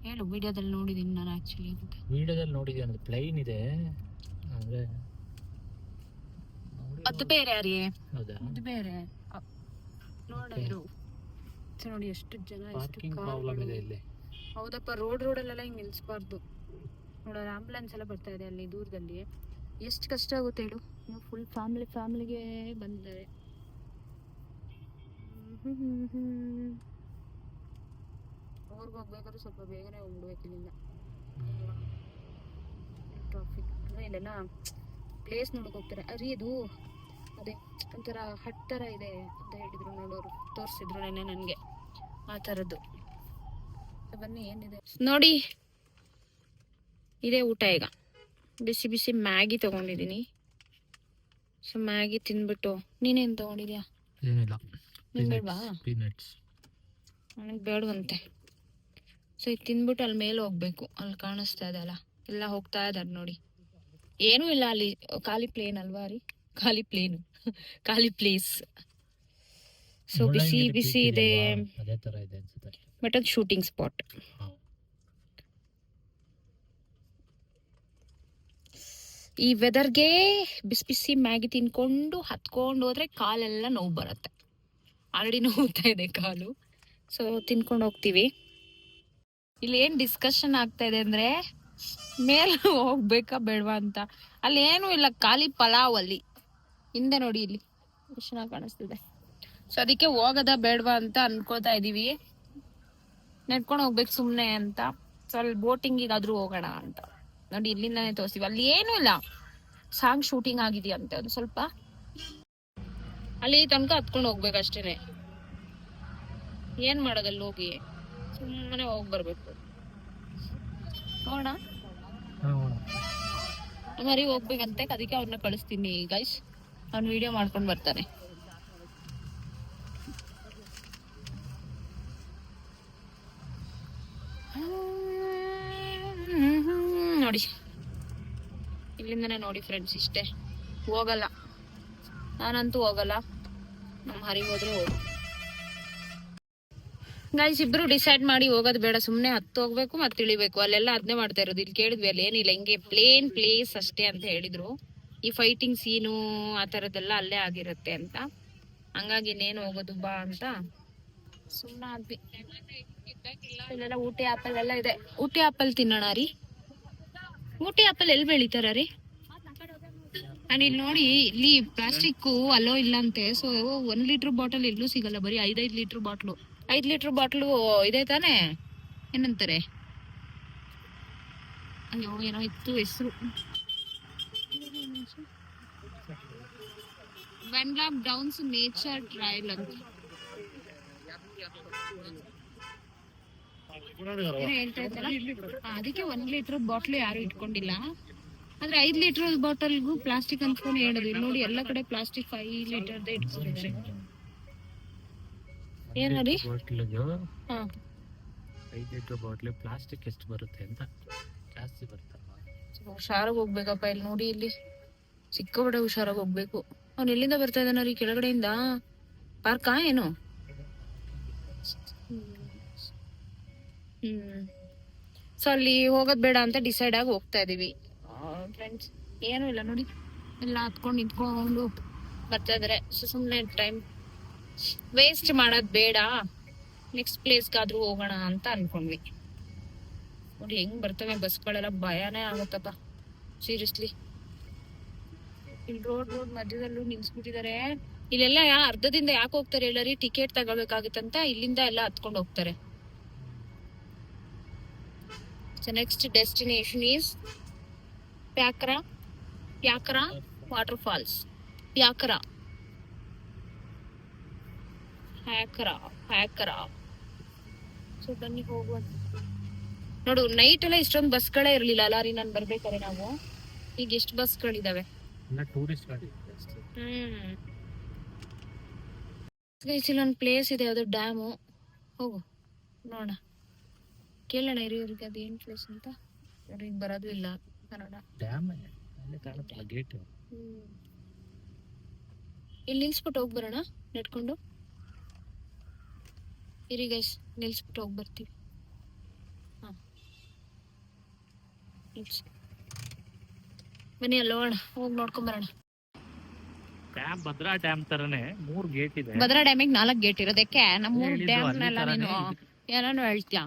Speaker 1: ಹೇಳು, ವಿಡಿಯೋದಲ್ಲಿ ನೋಡಿದೀನಿ ನಾನು. ಆಕ್ಚುಲಿ
Speaker 2: ವಿಡಿಯೋದಲ್ಲಿ ನೋಡಿದ್ವಿ, ಅಂದ್ರೆ ಪ್ಲೈನ್ ಇದೆ ಅಂದ್ರೆ
Speaker 1: ಅದು ಬೇರೆ ಯಾರೇ,
Speaker 2: ಹೌದಾ,
Speaker 1: ಅದು ಬೇರೆ ನೋಡಿರು. ನೋಡಿ ಎಷ್ಟು ಜನ, ಎಷ್ಟು
Speaker 2: ಪ್ರಾಬ್ಲಮ್ ಇದೆ ಇಲ್ಲಿ.
Speaker 1: ಹೌದಪ್ಪ, ರೋಡಲ್ಲೆಲ್ಲ ಹಿಂಗ್ ನಿಲ್ಸ್ಬಾರ್ದು. ನೋಡೋಣ, ಆಂಬುಲೆನ್ಸ್ ಎಲ್ಲ ಬರ್ತಾ ಇದೆ ಅಲ್ಲಿ ದೂರದಲ್ಲಿ. ಎಷ್ಟು ಕಷ್ಟ ಆಗುತ್ತೆ ಹೇಳು. ಫುಲ್ ಫ್ಯಾಮಿಲಿಗೆ ಬಂದಿದ್ದಾರೆ. ಊರ್ಗೆ ಹೋಗ್ಬೇಕಾದ್ರೆ ಸ್ವಲ್ಪ ಬೇಗನೆ ಹೋಗ್ಬಿಡ್ಬೇಕು ಇಲ್ಲಿಂದ. ಟ್ರಾಫಿಕ್ ಅಂದ್ರೆ ಇಲ್ಲೆಲ್ಲ ಪ್ಲೇಸ್ ನೋಡಕ್ ಹೋಗ್ತಾರೆ. ಇದು ಅದೇ ಒಂಥರ ಹಟ್ ತರ ಇದೆ ಅಂತ ಹೇಳಿದ್ರು ನೋಡೋರು, ತೋರಿಸಿದ್ರು ನೆನ್ನೆ ನನಗೆ ಆ ಥರದ್ದು. ಬನ್ನಿ ಏನಿದೆ ನೋಡಿ. ಇದೇ ಊಟ. ಈಗ ಬಿಸಿ ಬಿಸಿ ಮ್ಯಾಗಿ ತಗೊಂಡಿದ್ದೀನಿ. ಸೊ ಮ್ಯಾಗಿ ತಿನ್ಬಿಟ್ಟು, ನೀನೇನು ತಗೊಂಡಿದ್ಯಾ?
Speaker 2: ಏನಿಲ್ಲ,
Speaker 1: ನಿಂಗೆ ಬೇಡವಾ? ನನಗೆ ಬೇಡವಂತೆ. ಸೊ ಇದು ತಿನ್ಬಿಟ್ಟು ಅಲ್ಲಿ ಮೇಲೆ ಹೋಗ್ಬೇಕು. ಅಲ್ಲಿ ಕಾಣಿಸ್ತಾ ಇದೆ ಅಲ್ಲ, ಎಲ್ಲ ಹೋಗ್ತಾ ಇದ್ದಾರೆ ನೋಡಿ. ಏನೂ ಇಲ್ಲ ಅಲ್ಲಿ, ಖಾಲಿ ಪ್ಲೇನ್ ಅಲ್ವಾ ರೀ, ಖಾಲಿ ಪ್ಲೇನು, ಖಾಲಿ ಪ್ಲೇಸ್. ಸೊ ಬಿಸಿ ಬಿಸಿ ಇದೆ,
Speaker 2: ಅದೇ ತರ ಇದೆ ಅನ್ಸುತ್ತೆ.
Speaker 1: ಬಟ್ ಅದು ಶೂಟಿಂಗ್ ಸ್ಪಾಟ್. ಈ ವೆದರ್ಗೆ ಬಿಸಿ ಬಿಸಿ ಮ್ಯಾಗಿ ತಿನ್ಕೊಂಡು ಹತ್ಕೊಂಡು ಹೋದ್ರೆ ಕಾಲೆಲ್ಲ ನೋವು ಬರುತ್ತೆ. ಆಲ್ರೆಡಿ ನೋವ್ತಾ ಇದೆ ಕಾಲು. ಸೊ ತಿನ್ಕೊಂಡು ಹೋಗ್ತೀವಿ. ಇಲ್ಲಿ ಏನ್ ಡಿಸ್ಕಷನ್ ಆಗ್ತಾ ಇದೆ ಅಂದ್ರೆ, ಮೇಲೆ ಹೋಗ್ಬೇಕಾ ಬೇಡವಾ ಅಂತ. ಅಲ್ಲಿ ಏನು ಇಲ್ಲ, ಖಾಲಿ ಪಲಾವ್ ಅಲ್ಲಿ ಹಿಂದೆ ನೋಡಿ, ಇಲ್ಲಿ ಎಷ್ಟು ಚೆನ್ನಾಗಿ ಕಾಣಿಸ್ತಿದೆ. ಸೊ ಅದಕ್ಕೆ ಹೋಗದ ಬೇಡವಾ ಅಂತ ಅನ್ಕೋತಾ ಇದೀವಿ. ನಡ್ಕೊಂಡು ಹೋಗ್ಬೇಕು ಸುಮ್ನೆ ಅಂತ. ಸ್ವಲ್ಪ ಬೋಟಿಂಗಿಗಾದ್ರೂ ಹೋಗೋಣ ಅಂತ ನೋಡಿ. ಇಲ್ಲಿಂದಾನೆ ತೋರಿಸ್ತೀವಿ. ಅಲ್ಲಿ ಏನೂ ಇಲ್ಲ, ಸಾಂಗ್ ಶೂಟಿಂಗ್ ಆಗಿದೆಯಂತೆ. ಅದು ಸ್ವಲ್ಪ ಅಲ್ಲಿ ತನಕ ಹತ್ಕೊಂಡು ಹೋಗ್ಬೇಕಷ್ಟೇನೆ. ಏನ್ ಮಾಡೋದಲ್ಲಿ ಹೋಗಿ ಸುಮ್ಮನೆ ಹೋಗಿ ಬರ್ಬೇಕು. ನೋಡೋಣ, ಮರಿ ಹೋಗ್ಬೇಕಂತೆ. ಅದಕ್ಕೆ ಅವ್ರನ್ನ ಕಳಿಸ್ತೀನಿ ಗೈಸ್. ಅವ್ನ ವಿಡಿಯೋ ಮಾಡ್ಕೊಂಡ್ ಬರ್ತಾನೆ. ನೋಡಿ ಇಲ್ಲಿಂದನೇ ನೋಡಿ ಫ್ರೆಂಡ್ಸ್, ಇಷ್ಟೇ. ಹೋಗಲ್ಲ, ನಾನಂತೂ ಹೋಗಲ್ಲ. ನಮ್ಮ ಹರಿ ಹೋದ್ರೆ ಹೋಗು. ಗೈಸ್ ಇಬ್ರು ಡಿಸೈಡ್ ಮಾಡಿ ಹೋಗೋದು ಬೇಡ, ಸುಮ್ನೆ ಹತ್ತು ಹೋಗ್ಬೇಕು ಮತ್ತೆ ಇಳಿಬೇಕು. ಅಲ್ಲೆಲ್ಲ ಅದನ್ನೇ ಮಾಡ್ತಾ ಇರೋದು. ಇಲ್ಲಿ ಕೇಳಿದ್ವಿ, ಅಲ್ಲಿ ಏನಿಲ್ಲ, ಹಿಂಗೆ ಪ್ಲೇನ್ ಪ್ಲೇಸ್ ಅಷ್ಟೇ ಅಂತ ಹೇಳಿದ್ರು. ಈ ಫೈಟಿಂಗ್ ಸೀನು ಆ ತರದ್ದೆಲ್ಲ ಅಲ್ಲೇ ಆಗಿರುತ್ತೆ ಅಂತ. ಹಂಗಾಗಿ ಇನ್ನೇನು ಹೋಗೋದು ಬಾ ಅಂತ ಸುಮ್ಮನೆ ಆದ್ವಿ. ಇಲ್ಲೆಲ್ಲ ಊಟಿ ಆಪಲ್ ಎಲ್ಲ ಇದೆ. ಊಟಿ ಆಪಲ್ ತಿನ್ನೋಣ ರೀ. ಊಟಿ ಆಪಲ್ ಎಲ್ಲಿ ಬೆಳಿತಾರ ರೀ? ನಾನು ಇಲ್ಲಿ ನೋಡಿ, ಇಲ್ಲಿ ಪ್ಲಾಸ್ಟಿಕ್ ಅಲೋ ಇಲ್ಲ ಅಂತೆ. ಸೊ 1 ಲೀಟರ್ ಬಾಟಲ್ ಎಲ್ಲೂ ಸಿಗಲ್ಲ, ಬರೀ 5 ಲೀಟರ್ ಬಾಟ್ಲು. 5 ಲೀಟರ್ ಬಾಟ್ಲು ಇದೆ ತಾನೆ, ಏನಂತಾರೆ, ಅಯ್ಯೋ ಏನೋ ಇತ್ತು ಹೆಸರು. ವೆನ್ಲಾಕ್ ಡೌನ್ಸ್ ನೇಚರ್ ಟ್ರಯಲ್ ಅಂತ ಹೇಳ್ತಾ ಇದ್ದಲ್ಲ. ಅದಕ್ಕೆ 1 ಲೀಟರ್ ಬಾಟ್ಲು ಯಾರು ಇಟ್ಕೊಂಡಿಲ್ಲ. ಆದ್ರೆ 5 ಲೀಟರ್ ಬಾಟಲ್ಗೂ ಪ್ಲಾಸ್ಟಿಕ್ ಅನ್ಕೊಂಡು ಹೇಳೋದು. ಇಲ್ಲಿ ನೋಡಿ ಎಲ್ಲ ಕಡೆ ಪ್ಲಾಸ್ಟಿಕ್ 5 ಲೀಟರ್ದೇ ಇಟ್ಕೊಂಡಿದ್ದಾರೆ. ಏನಲ್ಲಿ
Speaker 2: 5 ಲೀಟರ್ ಬಾಟ್ಲಿ ಪ್ಲಾಸ್ಟಿಕ್ ಎಷ್ಟು ಬರುತ್ತೆ ಅಂತ ಜಾಸ್ತಿ ಬರ್ತಲ್ವಾ?
Speaker 1: ಹುಷಾರಾಗಿ ಹೋಗ್ಬೇಕಪ್ಪ. ಇಲ್ಲಿ ನೋಡಿ, ಇಲ್ಲಿ ಸಿಕ್ಕಾಪಟ್ಟೆ ಹುಷಾರಾಗಿ ಹೋಗ್ಬೇಕು. ಅವ್ನು ಎಲ್ಲಿಂದ ಬರ್ತಾ ಇದ್ದಾನ ರೀ? ಕೆಳಗಡೆಯಿಂದ ಪಾರ್ಕಾ ಏನು? ಸೊ ಅಲ್ಲಿ ಹೋಗೋದ್ ಬೇಡ ಅಂತ ಡಿಸೈಡ್ ಆಗಿ ಹೋಗ್ತಾ ಇದೀವಿ ಫ್ರೆಂಡ್ಸ್. ಏನು ಇಲ್ಲ ನೋಡಿ, ಎಲ್ಲ ಹತ್ಕೊಂಡು ನಿಂತ್ಕೊಂಡು ಬರ್ತಾ ಇದಾರೆ. ಸೊ ಸುಮ್ನೆ ಟೈಮ್ ವೇಸ್ಟ್ ಮಾಡೋದ್ ಬೇಡ, ನೆಕ್ಸ್ಟ್ ಪ್ಲೇಸ್ಗಾದ್ರೂ ಹೋಗೋಣ ಅಂತ ಅನ್ಕೊಂಡ್ವಿ. ನೋಡಿ ಹೆಂಗ್ ಬರ್ತವೆ ಬಸ್ಗಳೆಲ್ಲ, ಭಯನೇ ಆಗುತ್ತಪ್ಪ ಸೀರಿಯಸ್ಲಿ. ಇಲ್ಲಿ ರೋಡ್ ಮಧ್ಯದಲ್ಲೂ ನಿಲ್ಸ್ಬಿಟ್ಟಿದ್ದಾರೆ. ಇಲ್ಲೆಲ್ಲ ಅರ್ಧದಿಂದ ಯಾಕೆ ಹೋಗ್ತಾರೆ ಹೇಳರಿ? ಟಿಕೆಟ್ ತಗೋಬೇಕಾಗುತ್ತಂತ ಇಲ್ಲಿಂದ ಎಲ್ಲ ಹತ್ಕೊಂಡು ಹೋಗ್ತಾರೆ. So next destination is Pyakra waterfalls. Pyakra. So ಬನ್ನಿ ಹೋಗುವ. ನೋಡು, ನೈಟ್ ಎಲ್ಲ ಇಷ್ಟೊಂದು ಬಸ್ಗಳೇ ಇರ್ಲಿಲ್ಲ ಅಲ್ಲ ರೀ ನಾನು ಬರ್ಬೇಕಾದ್ರೆ. ನಾವು ಈಗ ಎಷ್ಟು ಬಸ್ಗಳಿದಾವೆ. ಇಲ್ಲೊಂದು ಪ್ಲೇಸ್ ಇದೆ, ಅದು ಡ್ಯಾಮು. ಹೋಗು ನೋಡ, ಕೇಳೋಣ ಇರಿ ಇವ್ರಿಗೆ ಅದು ಏನ್ ಪ್ಲೇಸ್ ಅಂತ. ಅವ್ರಿಗೆ ಬರೋದು ಇಲ್ಲ ಕನ್ನಡ. ಇಲ್ಲಿ ನಿಲ್ಸ್ಬಿಟ್ಟು ಹೋಗಿ ಬರೋಣ ನೆಟ್ಕೊಂಡು. ಇರಿ ಗೈಸ್, ನಿಲ್ಸ್ಬಿಟ್ಟು ಹೋಗಿ ಬರ್ತೀವಿ. ಬನ್ನಿ ಅಲ್ಲ ಹೋಗೋಣ, ಹೋಗಿ ನೋಡ್ಕೊಂಡ್ ಬರೋಣ.
Speaker 2: ಭದ್ರಾ ಡ್ಯಾಮ್ ತರನೇ 3 ಗೇಟ್ ಇದೆ.
Speaker 1: ಭದ್ರಾ ಡ್ಯಾಮಿಗೆ 4 ಗೇಟ್ ಇರೋದಕ್ಕೆ ನಮ್ಮ ಡ್ಯಾಮ್ನೆಲ್ಲ ನೀನು ಏನಾನು ಹೇಳ್ತೀಯ?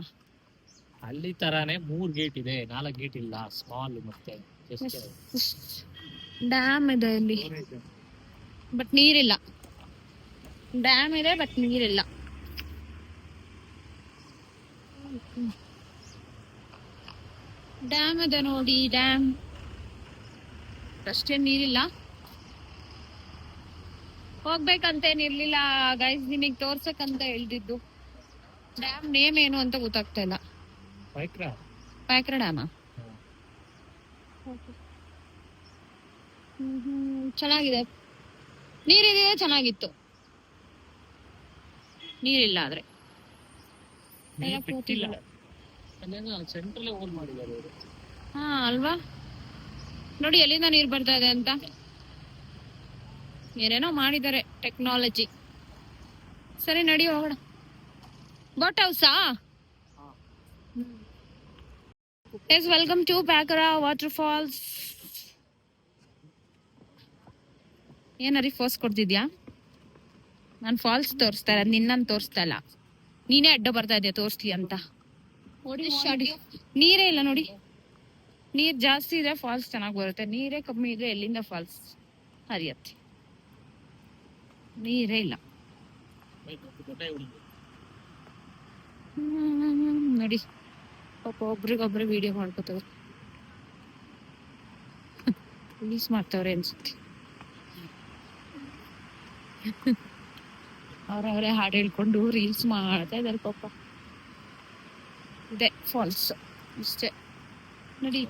Speaker 2: ಅಲ್ಲಿ ತರಾನೇ 3 ಗೇಟ್ ಇದೆ, 4 ಗೇಟ್ ಇಲ್ಲ. ಸ್ಮಾಲ್ ಮತ್ತೆ
Speaker 1: ಡ್ಯಾಮ್ ಇದೆ ಇಲ್ಲಿ, ಬಟ್ ನೀರಿಲ್ಲ. ಡ್ಯಾಮ್ ಇದೆ ಬಟ್ ನೀರಿಲ್ಲ. ಡ್ಯಾಮ್ ಇದೆ ನೋಡಿ, ಡ್ಯಾಮ್ ಅಷ್ಟೇ, ನೀರಿಲ್ಲ. ಹೋಗ್ಬೇಕಂತೇನಿರ್ಲಿಲ್ಲ ಗೈಸ್, ನಿಮಗ್ ತೋರ್ಸಕ್ಕಂತ ಹೇಳ್ತಿದ್ದು. ಡ್ಯಾಮ್ ನೇಮ್ ಏನು ಅಂತ ಗೊತ್ತಾಗ್ತಾ ಇಲ್ಲ. ಪ್ಯಾಕ್ರಾ ಡ್ಯಾಮ. ಚೆನ್ನಾಗಿದೆ, ನೀರಿದೆ, ಚೆನ್ನಾಗಿತ್ತು. ನೀರಿಲ್ಲ ಆದ್ರೆ ಹಾ ಅಲ್ವಾ? ನೋಡಿ ಎಲ್ಲಿಂದ ನೀರ್ ಬರ್ತಾ ಇದೆ ಅಂತ. ಏನೇನೋ ಮಾಡಿದ್ದಾರೆ ಟೆಕ್ನಾಲಜಿ. ಸರಿ ನಡಿ ಹೋಗೋಣ. ಬೋಟ್ ಹೌಸಾ? Yes, welcome to Pykara waterfalls. ಏನರಿ ಫೋರ್ಸ್ ಕೊಡ್ತಿದ್ಯಾ? ನಾನು ಫಾಲ್ಸ್ ತೋರಿಸ್ತಾ ಇಲ್ಲ, ನಿನ್ನನ್ನು ತೋರಿಸ್ತಾ ಇಲ್ಲ. ನೀನೇ ಅಡ್ಡ ಬರ್ತಾ ಇದೆಯಾ ತೋರಿಸ್ಲಿ ಅಂತ. ನೀರೇ ಇಲ್ಲ ನೋಡಿ. ನೀರ್ ಜಾಸ್ತಿ ಇದೆ ಫಾಲ್ಸ್ ಚೆನ್ನಾಗಿ ಬರುತ್ತೆ, ನೀರೇ ಕಮ್ಮಿ ಇದೆ ಎಲ್ಲಿಂದ ಫಾಲ್ಸ್ ಹರಿಯತ್ತೆ? ನೀರೇ ಇಲ್ಲ. ನೋಡಿ ಪಾಪ ಒಬ್ರಿಗೊಬ್ರು ವಿಡಿಯೋ ಮಾಡ್ಕೋತವ್ರೆ, ರೀಲ್ಸ್ ಮಾಡ್ತವ್ರೆ ಅನ್ಸುತ್ತೆ. ಅವ್ರವರೇ ಹಾಡು ಹೇಳ್ಕೊಂಡು ರೀಲ್ಸ್ ಮಾಡ್ತಾ ಇದಾರೆ ಪಾಪ. ಇದೆ ಫಾಲ್ಸ್ ಇಷ್ಟೇ ನೋಡಿ.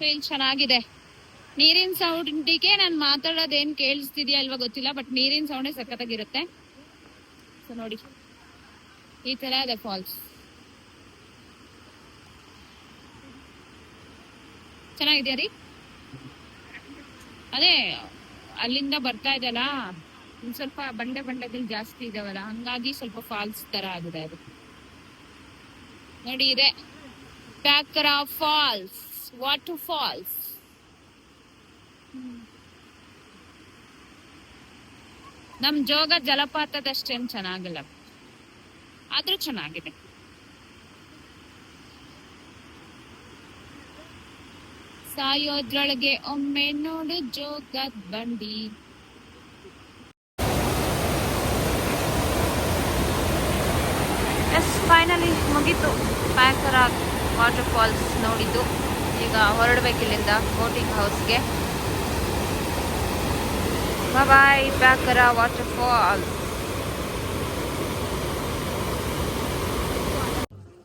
Speaker 1: ಇಲ್ಲಿ ಚೆನ್ನಾಗಿದೆ. ನೀರಿನ ಸೌಂಡಿಗೆ ನಾನು ಮಾತಾಡೋದೇನ್ ಕೇಳಿಸ್ತಿದ್ಯಾ ಅಲ್ವಾ ಗೊತ್ತಿಲ್ಲ, ಬಟ್ ನೀರಿನ ಸೌಂಡೇ ಸಖತ್ತಾಗಿರುತ್ತೆ. ಸೊ ನೋಡಿ ಈ ತರ ಇದೆ ಫಾಲ್ಸ್, ಚೆನ್ನಾಗಿದ್ಯಾ ರೀ. ಅದೇ ಅಲ್ಲಿಂದ ಬರ್ತಾ ಇದೆಯಲ್ಲ, ಒಂದ್ ಸ್ವಲ್ಪ ಬಂಡೆಗಳು ಜಾಸ್ತಿ ಇದಾವಲ್ಲ, ಹಂಗಾಗಿ ಸ್ವಲ್ಪ ಫಾಲ್ಸ್ ತರ ಆಗಿದೆ ಅದು. ನೋಡಿ ಇದೆ ಪ್ಯಾಕರಾ ಫಾಲ್ಸ್, ವಾಟರ್ ಫಾಲ್ಸ್. ನಮ್ ಜೋಗ ಜಲಪಾತದಷ್ಟೇನ್ ಚೆನ್ನಾಗಿಲ್ಲ, ಆದ್ರೂ ಚೆನ್ನಾಗಿದೆ. ಸಾಯೋದ್ರೊಳಗೆ ಒಮ್ಮೆ ನೋಡು ಜೋಗದ್ ಬಂಡಿ. ಎಸ್ ಫೈನಲಿ ಮುಗೀತು ಪ್ಯಾಕರಾ ವಾಟರ್ ಫಾಲ್ಸ್ ನೋಡಿದ್ದು. ಈಗ ಹೊರಡ್ಬೇಕು ಇಲ್ಲಿಂದ ಬೋಟಿಂಗ್ ಹೌಸ್ಗೆ. ಬಾಯ್ ಪ್ಯಾಕರಾ ವಾಟರ್ ಫಾಲ್ಸ್.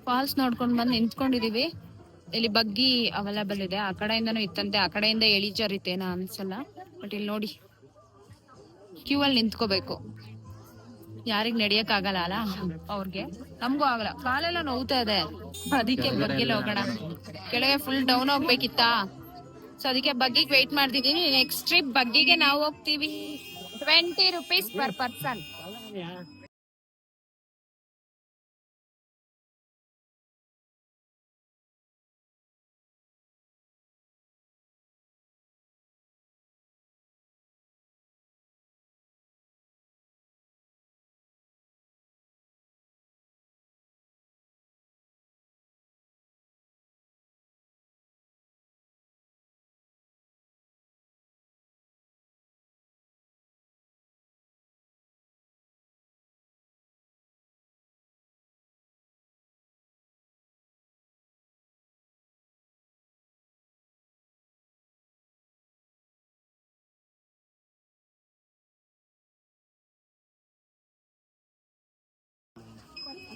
Speaker 1: ಫಾಲ್ಸ್ ನೋಡ್ಕೊಂಡ್ ಬಂದು ನಿಂತ್ಕೊಂಡಿದೀವಿ. ಇಲ್ಲಿ ಬಗ್ಗಿ ಅವೈಲೇಬಲ್ ಇದೆ, ಆ ಕಡೆಯಿಂದನೂ ಇತ್ತಂತೆ, ಆ ಕಡೆಯಿಂದ ಇಳಿಜಾರಿತ್ತೇನೋ ಅನ್ಸಲ್ಲ. ಬಟ್ ಇಲ್ಲಿ ನೋಡಿ ಕ್ಯೂ ಅಲ್ಲಿ ನಿಂತ್ಕೋಬೇಕು. ಯಾರಿಗ್ ನಡಿಯಕ್ ಆಗಲ್ಲ ಅಲ್ಲ ಅವ್ರಿಗೆ, ನಮಗೂ ಆಗಲ್ಲ, ಕಾಲೆಲ್ಲ ನೋವ್ತಾ ಇದೆ. ಅದಕ್ಕೆ ಬಗ್ಗಿಲ್ಲ ಹೋಗೋಣ, ಕೆಳಗೆ ಫುಲ್ ಡೌನ್ ಹೋಗ್ಬೇಕಿತ್ತಾ. ಸೊ ಅದಕ್ಕೆ ಬಗ್ಗಿಗೆ ವೆಯ್ಟ್ ಮಾಡ್ತಿದೀನಿ. ನೆಕ್ಸ್ಟ್ ಟ್ರಿಪ್ ಬಗ್ಗಿಗೆ ನಾವು ಹೋಗ್ತೀವಿ. 20 rupees per person.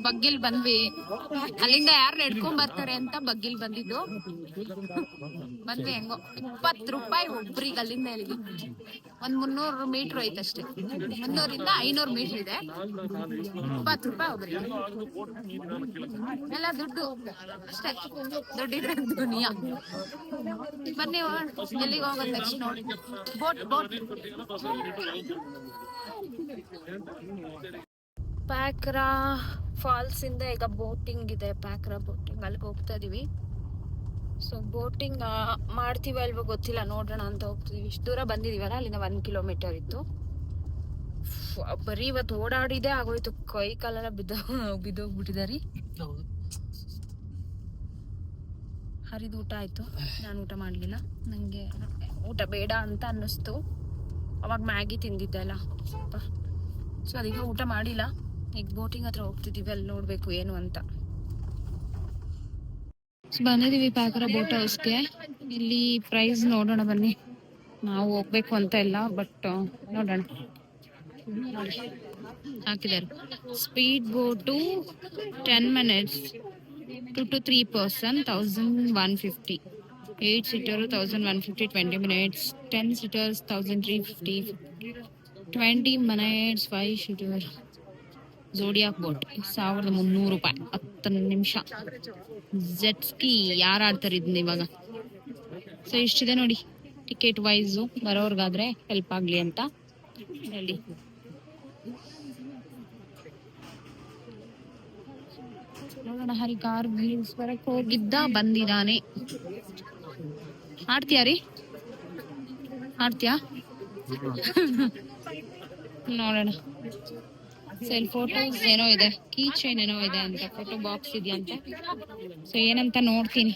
Speaker 1: ಬಗ್ಗಿಲ್ ಬಂದ್ವಿ, ಅಲ್ಲಿಂದ ಯಾರು ನಡ್ಕೊಂಡ್ ಬರ್ತಾರೆ ಅಂತ ಬಗ್ಗಿಲ್ ಬಂದಿದ್ದು. ಬಂದ್ವಿ ಹೆಂಗೋ. 20 ರೂಪಾಯಿ ಒಬ್ರಿಗೆ ಅಲ್ಲಿಂದ ಇಲ್ಲಿಗೆ. ಒಂದ್ 300 ಮೀಟರ್ ಐತಷ್ಟೇ, 300 ಇಂದ 500 ಮೀಟರ್ ಇದೆ. 20 ರೂಪಾಯಿ ಒಬ್ರಿಗೆ, ಎಲ್ಲ ದುಡ್ಡು ಅಷ್ಟೇ. ದುಡ್ಡಿದ್ರೆ ದುನಿಯಾ. ಬನ್ನಿ ಎಲ್ಲಿಗೆ ಹೋಗೋದು ನೆಕ್ಸ್ಟ್ ನೋಡಿ. ಬೋಟ್ ಪ್ಯಾಕರಾ ಫಾಲ್ಸ್ ಇಂದ ಈಗ ಬೋಟಿಂಗ್ ಇದೆ. ಪ್ಯಾಕರಾ ಬೋಟಿಂಗ್ ಅಲ್ಲಿಗೆ ಹೋಗ್ತಾ ಇದೀವಿ. ಸೊ ಬೋಟಿಂಗ್ ಮಾಡ್ತೀವಿ ಅಲ್ವಾ ಗೊತ್ತಿಲ್ಲ, ನೋಡೋಣ ಅಂತ ಹೋಗ್ತಿದೀವಿ. ಇಷ್ಟು ದೂರ ಬಂದಿದೀವಲ್ಲ, ಅಲ್ಲಿಂದ 1 ಕಿಲೋಮೀಟರ್ ಇತ್ತು. ಬರೀ ಇವತ್ತು ಓಡಾಡಿದೆ ಆಗೋಯ್ತು, ಕೈ ಕಾಲೆಲ್ಲ ಬಿದ್ದೋಗ್ಬಿಟ್ಟಿದಾರಿ. ಹರಿದು ಊಟ ಆಯ್ತು, ನಾನು ಊಟ ಮಾಡ್ಲಿಲ್ಲ, ನಂಗೆ ಊಟ ಬೇಡ ಅಂತ ಅನ್ನಿಸ್ತು. ಅವಾಗ ಮ್ಯಾಗಿ ತಿಂದಿದ್ದೆ ಅಲ್ಲ ಸ್ವಲ್ಪ, ಸೊ ಅದಕ್ಕೆ ಊಟ ಮಾಡಿಲ್ಲ. ಈಗ ಬೋಟಿಂಗ್ ಹತ್ರ ಹೋಗ್ತಿದೀವಿ, ಅಲ್ಲಿ ನೋಡ್ಬೇಕು ಏನು ಅಂತ. ಬಂದಿದೀವಿ ಪ್ಯಾಕರಾ ಬೋಟ್ ಹೌಸ್ಗೆ. ಇಲ್ಲಿ ಪ್ರೈಸ್ ನೋಡೋಣ ಬನ್ನಿ. ನಾವು ಹೋಗ್ಬೇಕು ಅಂತ ಇಲ್ಲ, ಬಟ್ ನೋಡೋಣ. ಹಾಕಿದ್ದಾರೆ speed boat 10 minutes 2 to 3 person 1150, 8 seater 1150, 20 minutes 10 seaters 1350, 20 minutes 5 seater. ಝೋಡಿಯಾಕ್ boat 1300 ರೂಪಾಯಿ 10 ನಿಮಿಷ. ಜೆಟ್ ಸ್ಕಿ ಯಾರು ಆಡ್ತಾರೆ ಇದನ್ನ ಇವಾಗ. ಸೊ ಇಷ್ಟಿದೆ ನೋಡಿ ಟಿಕೆಟ್ ವೈಸು, ಬರೋರ್ಗಾದ್ರೆ ಹೆಲ್ಪ್ ಆಗ್ಲಿ ಅಂತ ಹೇಳಿ. ನೋಡೋಣ. ಹರಿ ಕಾರ್ ವೀಲ್ಸ್ ಬರಕ್ ಹೋಗಿದ್ದ, ಬಂದಿದ್ದಾನೆ. ಆಡ್ತೀಯಾ ರೀ, ಆಡ್ತೀಯಾ? ನೋಡೋಣ. ಸೆಲ್ ಫೋಟೋಸ್ ಏನೋ ಇದೆ, ಕೀ ಚೈನ್ ಏನೋ ಇದೆ ಅಂತ, ಫೋಟೋ ಬಾಕ್ಸ್ ಇದೆಯಂತೆ. ಸೊ ಏನಂತ ನೋಡ್ತೀನಿ,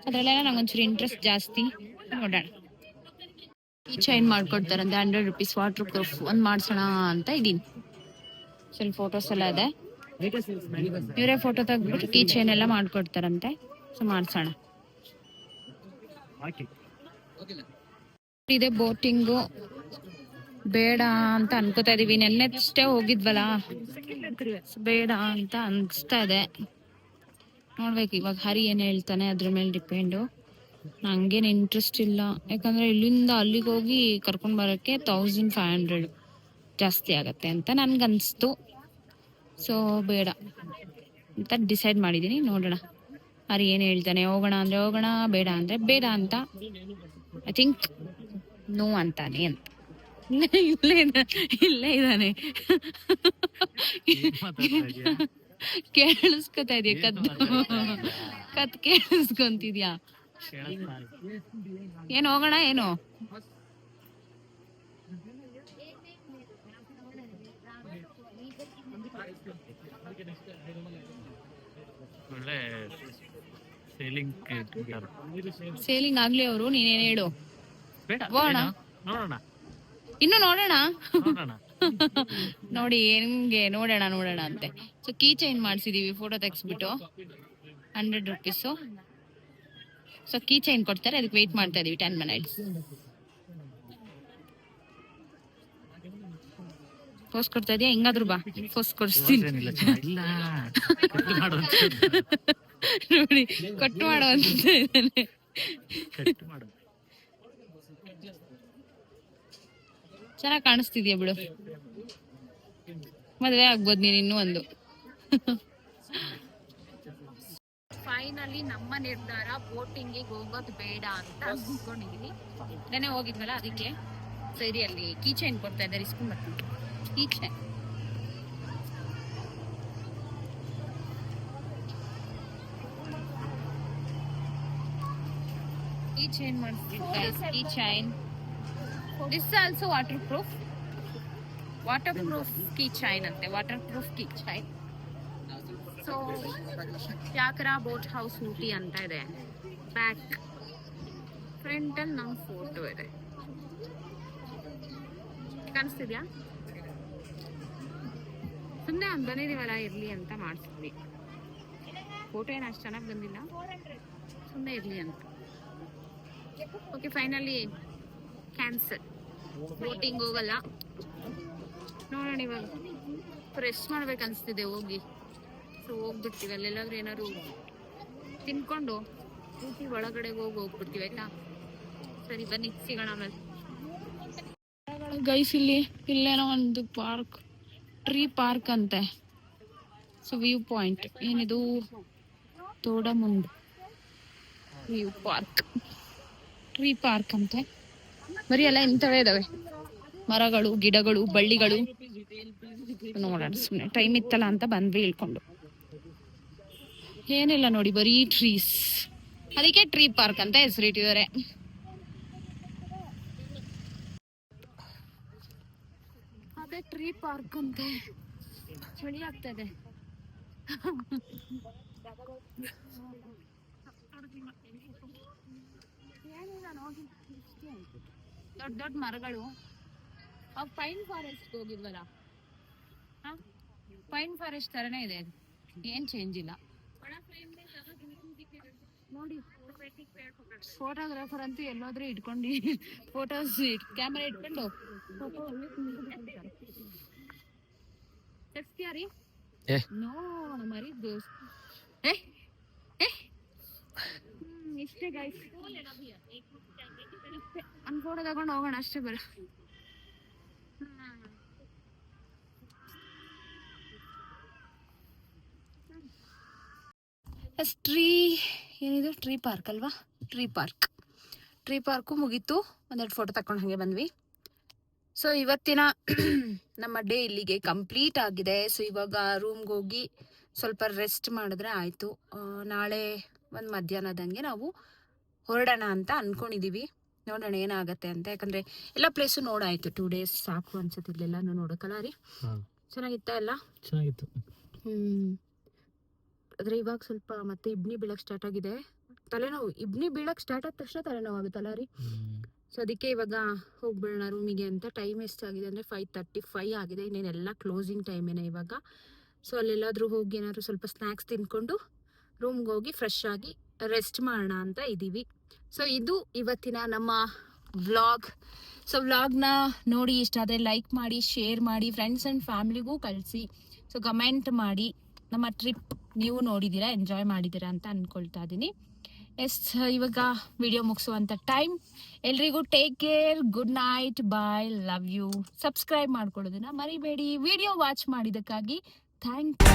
Speaker 1: ಅದ್ರಲ್ಲೆಲ್ಲ ನಂಗೊಂಚೂರು ಇಂಟ್ರೆಸ್ಟ್ ಜಾಸ್ತಿ. ನೋಡೋಣ. ಕೀ ಚೈನ್ ಮಾಡ್ಕೊಡ್ತಾರಂತೆ 100 rupees ವಾಟರ್ ಪ್ರೂಫ್, ಒಂದ್ ಮಾಡ್ಸೋಣ ಅಂತ ಇದೀನಿ. ಸ್ವಲ್ಪ ಫೋಟೋಸ್ ಎಲ್ಲ ಇದೆ. ಇವರೇ ಫೋಟೋ ತೆಗ್ದ್ಬಿಟ್ಟು ಕೀ ಚೈನ್ ಎಲ್ಲ ಮಾಡ್ಕೊಡ್ತಾರಂತೆ. ಸೊ ಮಾಡ್ಸೋಣ. ಇದೆ ಬೋಟಿಂಗು. ಬೇಡ ಅಂತ ಅನ್ಕೋತಾ ಇದೀವಿ. ನೆನ್ನೆಷ್ಟೇ ಹೋಗಿದ್ವಲ್ಲ, ಬೇಡ ಅಂತ ಅನ್ಸ್ತಾ ಇದೆ. ನೋಡ್ಬೇಕು ಇವಾಗ ಹರಿ ಏನ್ ಹೇಳ್ತಾನೆ ಅದ್ರ ಮೇಲೆ ಡಿಪೆಂಡು. ನಂಗೇನು ಇಂಟ್ರೆಸ್ಟ್ ಇಲ್ಲ, ಯಾಕಂದ್ರೆ ಇಲ್ಲಿಂದ ಅಲ್ಲಿಗೆ ಹೋಗಿ ಕರ್ಕೊಂಡ್ ಬರೋಕ್ಕೆ 1500 ಜಾಸ್ತಿ ಆಗತ್ತೆ ಅಂತ ನನ್ಗನ್ಸ್ತು. ಸೊ ಬೇಡ ಅಂತ ಡಿಸೈಡ್ ಮಾಡಿದೀನಿ. ನೋಡೋಣ ಹರಿ ಏನ್ ಹೇಳ್ತಾನೆ. ಹೋಗೋಣ ಅಂದ್ರೆ ಹೋಗೋಣ, ಬೇಡ ಅಂದ್ರೆ ಬೇಡ ಅಂತ. ಐ ಥಿಂಕ್ ನೋ ಅಂತಾನೆ ಅಂತ. ಇಲ್ಲೇ ಇದ್ದಾನೆ. ಕೇಳಿಸ್ಕೊತಾ ಇದೆಯಾ? ಕತ್ ಕೇಳಿಸ್ಕೊಂತಿದ್ಯಾ? ಏನ್ ಹೋಗೋಣ ಏನು? ಸೇಲಿಂಗ್ ಆಗ್ಲಿ ಅವರು. ನೀನೇನ್ ಹೇಳು. ಹೋಗೋಣ, ಇನ್ನು ನೋಡೋಣ. ನೋಡಿ ಹೆಂಗೆ ನೋಡೋಣ ಅಂತೆ. ಸೊ ಕೀ ಚೈನ್ ಮಾಡ್ಸಿದೀವಿ ಫೋಟೋ ತೆಗ್ಸ್ಬಿಟ್ಟು 100 ರೂಪೀಸು. ಸೊ ಕೀ ಚೈನ್ ಕೊಡ್ತಾರೆ, ಅದಕ್ಕೆ ವೆಯ್ಟ್ ಮಾಡ್ತಾ ಇದೀವಿ 10 minutes. ಪೋಸ್ ಕೊಡ್ತಾ ಇದೀಯಾ? ಹೆಂಗಾದ್ರು ಬಾ, ಪೋಸ್ ಕೊಡ್ಸ್ತೀನಿ. ನೋಡಿ ಕಟ್ಟು ಮಾಡೋ ಅಂತ ಇದ್ದಾನೆ. ಚೆನ್ನಾಗಿ ಕಾಣಿಸ್ತಿದ್ಯಾ ಬಿಡು. ಮದ್ವೆ ಆಗ್ಬೋದು ನೀನ್ ಇನ್ನೂ ಒಂದು. ಫೈನಲಿ ನಮ್ಮ ನಿರ್ಧಾರ ಬೋಟಿಂಗಿಗೆ ಹೋಗೋದು ಬೇಡ ಅಂತ ಅನ್ಕೊಂಡಿದೀನಿ. ನೆನೆ ಹೋಗಿದ್ವಲ್ಲ ಅದಕ್ಕೆ. ಸರಿ, ಅಲ್ಲಿ ಕೀ ಚೈನ್ ಕೊಡ್ತಾ ಇದ್ದಾರೆ, ಇಸ್ಕೊಂಡ್ ಬರ್ತೀನಿ. ಕೀ ಚೈನ್ ಮಾಡಿಸ್ತಿದ್ದಾರೆ. Key chain this also waterproof key chain ಅಂತೆ. Waterproof key chain. So ಯಾಕರ ಬೋಟ್ ಹೌಸ್ ಊಟಿ ಅಂತ ಇದೆ. ಬ್ಯಾಕ್ ಫ್ರಂಟ್ ಅಲ್ಲಿ ನಮ್ಮ ಫೋಟೋ ಇದೆ. ಕಾಣಿಸ್ತಿದ್ಯಾ? ಸುಮ್ಮನೆ ಒಂದು ಬಂದಿದೀವಲ್ಲ ಇರ್ಲಿ ಅಂತ ಮಾಡಿಸಿದ್ವಿ. ಫೋಟೋ ಏನು ಅಷ್ಟು ಚೆನ್ನಾಗಿ ಬಂದಿಲ್ಲ, ಸುಮ್ಮನೆ ಇರ್ಲಿ ಅಂತ. Okay, finally cancel. ಬೋಟಿಂಗ್ ಹೋಗಲ್ಲ. ನೋಡೋಣ, ಇವಾಗ ರೆಸ್ಟ್ ಮಾಡ್ಬೇಕು ಅನ್ಸ್ತಿದೆ ಹೋಗಿ. ಸೊ ಹೋಗ್ಬಿಡ್ತೀವಿ. ಅಲ್ಲೆಲ್ಲಾದ್ರೂ ಏನಾದ್ರು ತಿನ್ಕೊಂಡು ಊಟಿ ಒಳಗಡೆ ಹೋಗ್ಬಿಡ್ತೀವಿ, ಆಯ್ತಾ? ಸರಿ ಬನ್ನಿ, ಸಿಗೋಣ ಆಮೇಲೆ. ಗೈಸ್ ಇಲ್ಲೇನೋ ಒಂದು ಪಾರ್ಕ್, ಟ್ರೀ ಪಾರ್ಕ್ ಅಂತೆ. ಸೊ ವ್ಯೂ ಪಾಯಿಂಟ್ ಏನಿದು? ತೋಡಮುಂಡು ವ್ಯೂ ಪಾರ್ಕ್, ಟ್ರೀ ಪಾರ್ಕ್ ಅಂತೆ. ಬರೀ ಎಲ್ಲ ಇಂಥವೇ ಇದಾವೆ, ಮರಗಳು, ಗಿಡಗಳು, ಬಳ್ಳಿಗಳು. ನೋಡೋಣ, ಸುಮ್ಮನೆ ಟೈಮ್ ಇತ್ತಲ್ಲ ಅಂತ ಬಂದ್ವಿ ಇಳ್ಕೊಂಡು. ಏನಿಲ್ಲ ನೋಡಿ, ಬರೀ ಟ್ರೀಸ್. ಅದಕ್ಕೆ ಟ್ರೀ ಪಾರ್ಕ್ ಅಂತ ಹೆಸರಿಟ್ಟಿದ್ದಾರೆ. ಅದೇ ಟ್ರೀ ಪಾರ್ಕ್ ಅಂತೆ. ಚಳಿ ಆಗ್ತದೆ. ದೊಡ್ಡ ದೊಡ್ಡ ಮರಗಳು. ಪೈನ್ ಫಾರೆಸ್ಟ್ ಹೋಗಿದ್ವಲ್ಲ, ಪೈನ್ ಫಾರೆಸ್ಟ್ ತರನೇ ಇದೆ. ಏನ್ ಚೇಂಜ್ ಇಲ್ಲ ನೋಡಿ. ಫೋಟೋಗ್ರಾಫರ್ ಅಂತೂ ಎಲ್ಲಾದ್ರೂ ಇಟ್ಕೊಂಡು ಫೋಟೋಸ್ ಕ್ಯಾಮೆರಾ ಇಟ್ಕೊಂಡು ತೆಗ್ಸ್ತೀಯಾರಿ? ನೋ ಮರಿ ದೋಸ್ತ್. ಇಷ್ಟೇ ಗೈಸ್, ಒಂದು ಫೋಟೋ ತಗೊಂಡು ಹೋಗೋಣ ಅಷ್ಟೇ. ಬರ ಟ್ರೀ ಏನಿದು? ಟ್ರೀ ಪಾರ್ಕ್ ಅಲ್ವಾ? ಟ್ರೀ ಪಾರ್ಕು ಮುಗೀತು. ಒಂದೆರಡು ಫೋಟೋ ತಕೊಂಡು ಹಾಗೆ ಬಂದ್ವಿ. ಸೊ ಇವತ್ತಿನ ನಮ್ಮ ಡೇ ಇಲ್ಲಿಗೆ ಕಂಪ್ಲೀಟ್ ಆಗಿದೆ. ಸೊ ಇವಾಗ ರೂಮ್ಗೆ ಹೋಗಿ ಸ್ವಲ್ಪ ರೆಸ್ಟ್ ಮಾಡಿದ್ರೆ ಆಯಿತು. ನಾಳೆ ಒಂದು ಮಧ್ಯಾಹ್ನದಂಗೆ ನಾವು ಹೊರಡೋಣ ಅಂತ ಅನ್ಕೊಂಡಿದೀವಿ. ನೋಡೋಣ ಏನಾಗತ್ತೆ ಅಂತ. ಯಾಕಂದ್ರೆ ಎಲ್ಲ ಪ್ಲೇಸು ನೋಡಾಯ್ತು. 2 days ಸಾಕು ಅನ್ಸುತ್ತೆ ಇಲ್ಲೆಲ್ಲಾನು ನೋಡೋಕಲ್ಲ ರೀ. ಚೆನ್ನಾಗಿತ್ತ ಎಲ್ಲ? ಚೆನ್ನಾಗಿತ್ತು. ಆದ್ರೆ ಇವಾಗ ಸ್ವಲ್ಪ ಮತ್ತೆ ಇಬ್ನಿ ಬೀಳಕ್ ಸ್ಟಾರ್ಟ್ ಆಗಿದೆ. ತಲೆನೋವು ಇಬ್ನಿ ಬೀಳಕ್ಕೆ ಸ್ಟಾರ್ಟ್ ಆದ ತಕ್ಷಣ ತಲೆನೋವು ಆಗುತ್ತಲ್ಲ ರೀ. ಸೊ ಅದಕ್ಕೆ ಇವಾಗ ಹೋಗ್ಬಿಡೋಣ ರೂಮಿಗೆ ಅಂತ. ಟೈಮ್ ಎಷ್ಟಾಗಿದೆ ಅಂದರೆ 5:35 ಆಗಿದೆ. ಇನ್ನೇನೆಲ್ಲ ಕ್ಲೋಸಿಂಗ್ ಟೈಮೇನೆ ಇವಾಗ. ಸೊ ಅಲ್ಲೆಲ್ಲಾದರೂ ಹೋಗಿ ಏನಾದರೂ ಸ್ವಲ್ಪ ಸ್ನ್ಯಾಕ್ಸ್ ತಿನ್ಕೊಂಡು ರೂಮ್ಗೆ ಹೋಗಿ ಫ್ರೆಶ್ ಆಗಿ ರೆಸ್ಟ್ ಮಾಡೋಣ ಅಂತ ಇದ್ದೀವಿ. ಸೊ ಇದು ಇವತ್ತಿನ ನಮ್ಮ ವ್ಲಾಗ್. ಸೊ ವ್ಲಾಗ್ನ ನೋಡಿ ಇಷ್ಟ ಆದರೆ ಲೈಕ್ ಮಾಡಿ, ಶೇರ್ ಮಾಡಿ, ಫ್ರೆಂಡ್ಸ್ ಆ್ಯಂಡ್ ಫ್ಯಾಮಿಲಿಗೂ ಕಳಿಸಿ. ಸೊ ಕಮೆಂಟ್ ಮಾಡಿ. ನಮ್ಮ ಟ್ರಿಪ್ ನೀವು ನೋಡಿದ್ದೀರಾ, ಎಂಜಾಯ್ ಮಾಡಿದ್ದೀರಾ ಅಂತ ಅಂದ್ಕೊಳ್ತಾ ಇದ್ದೀನಿ. ಎಸ್, ಇವಾಗ ವಿಡಿಯೋ ಮುಗಿಸುವಂಥ ಟೈಮ್. ಎಲ್ರಿಗೂ take care, good night, bye, love you. Subscribe ಮಾಡ್ಕೊಳ್ಳೋದನ್ನ ಮರಿಬೇಡಿ. ವಿಡಿಯೋ ವಾಚ್ ಮಾಡಿದ್ದಕ್ಕಾಗಿ ಥ್ಯಾಂಕ್ ಯು.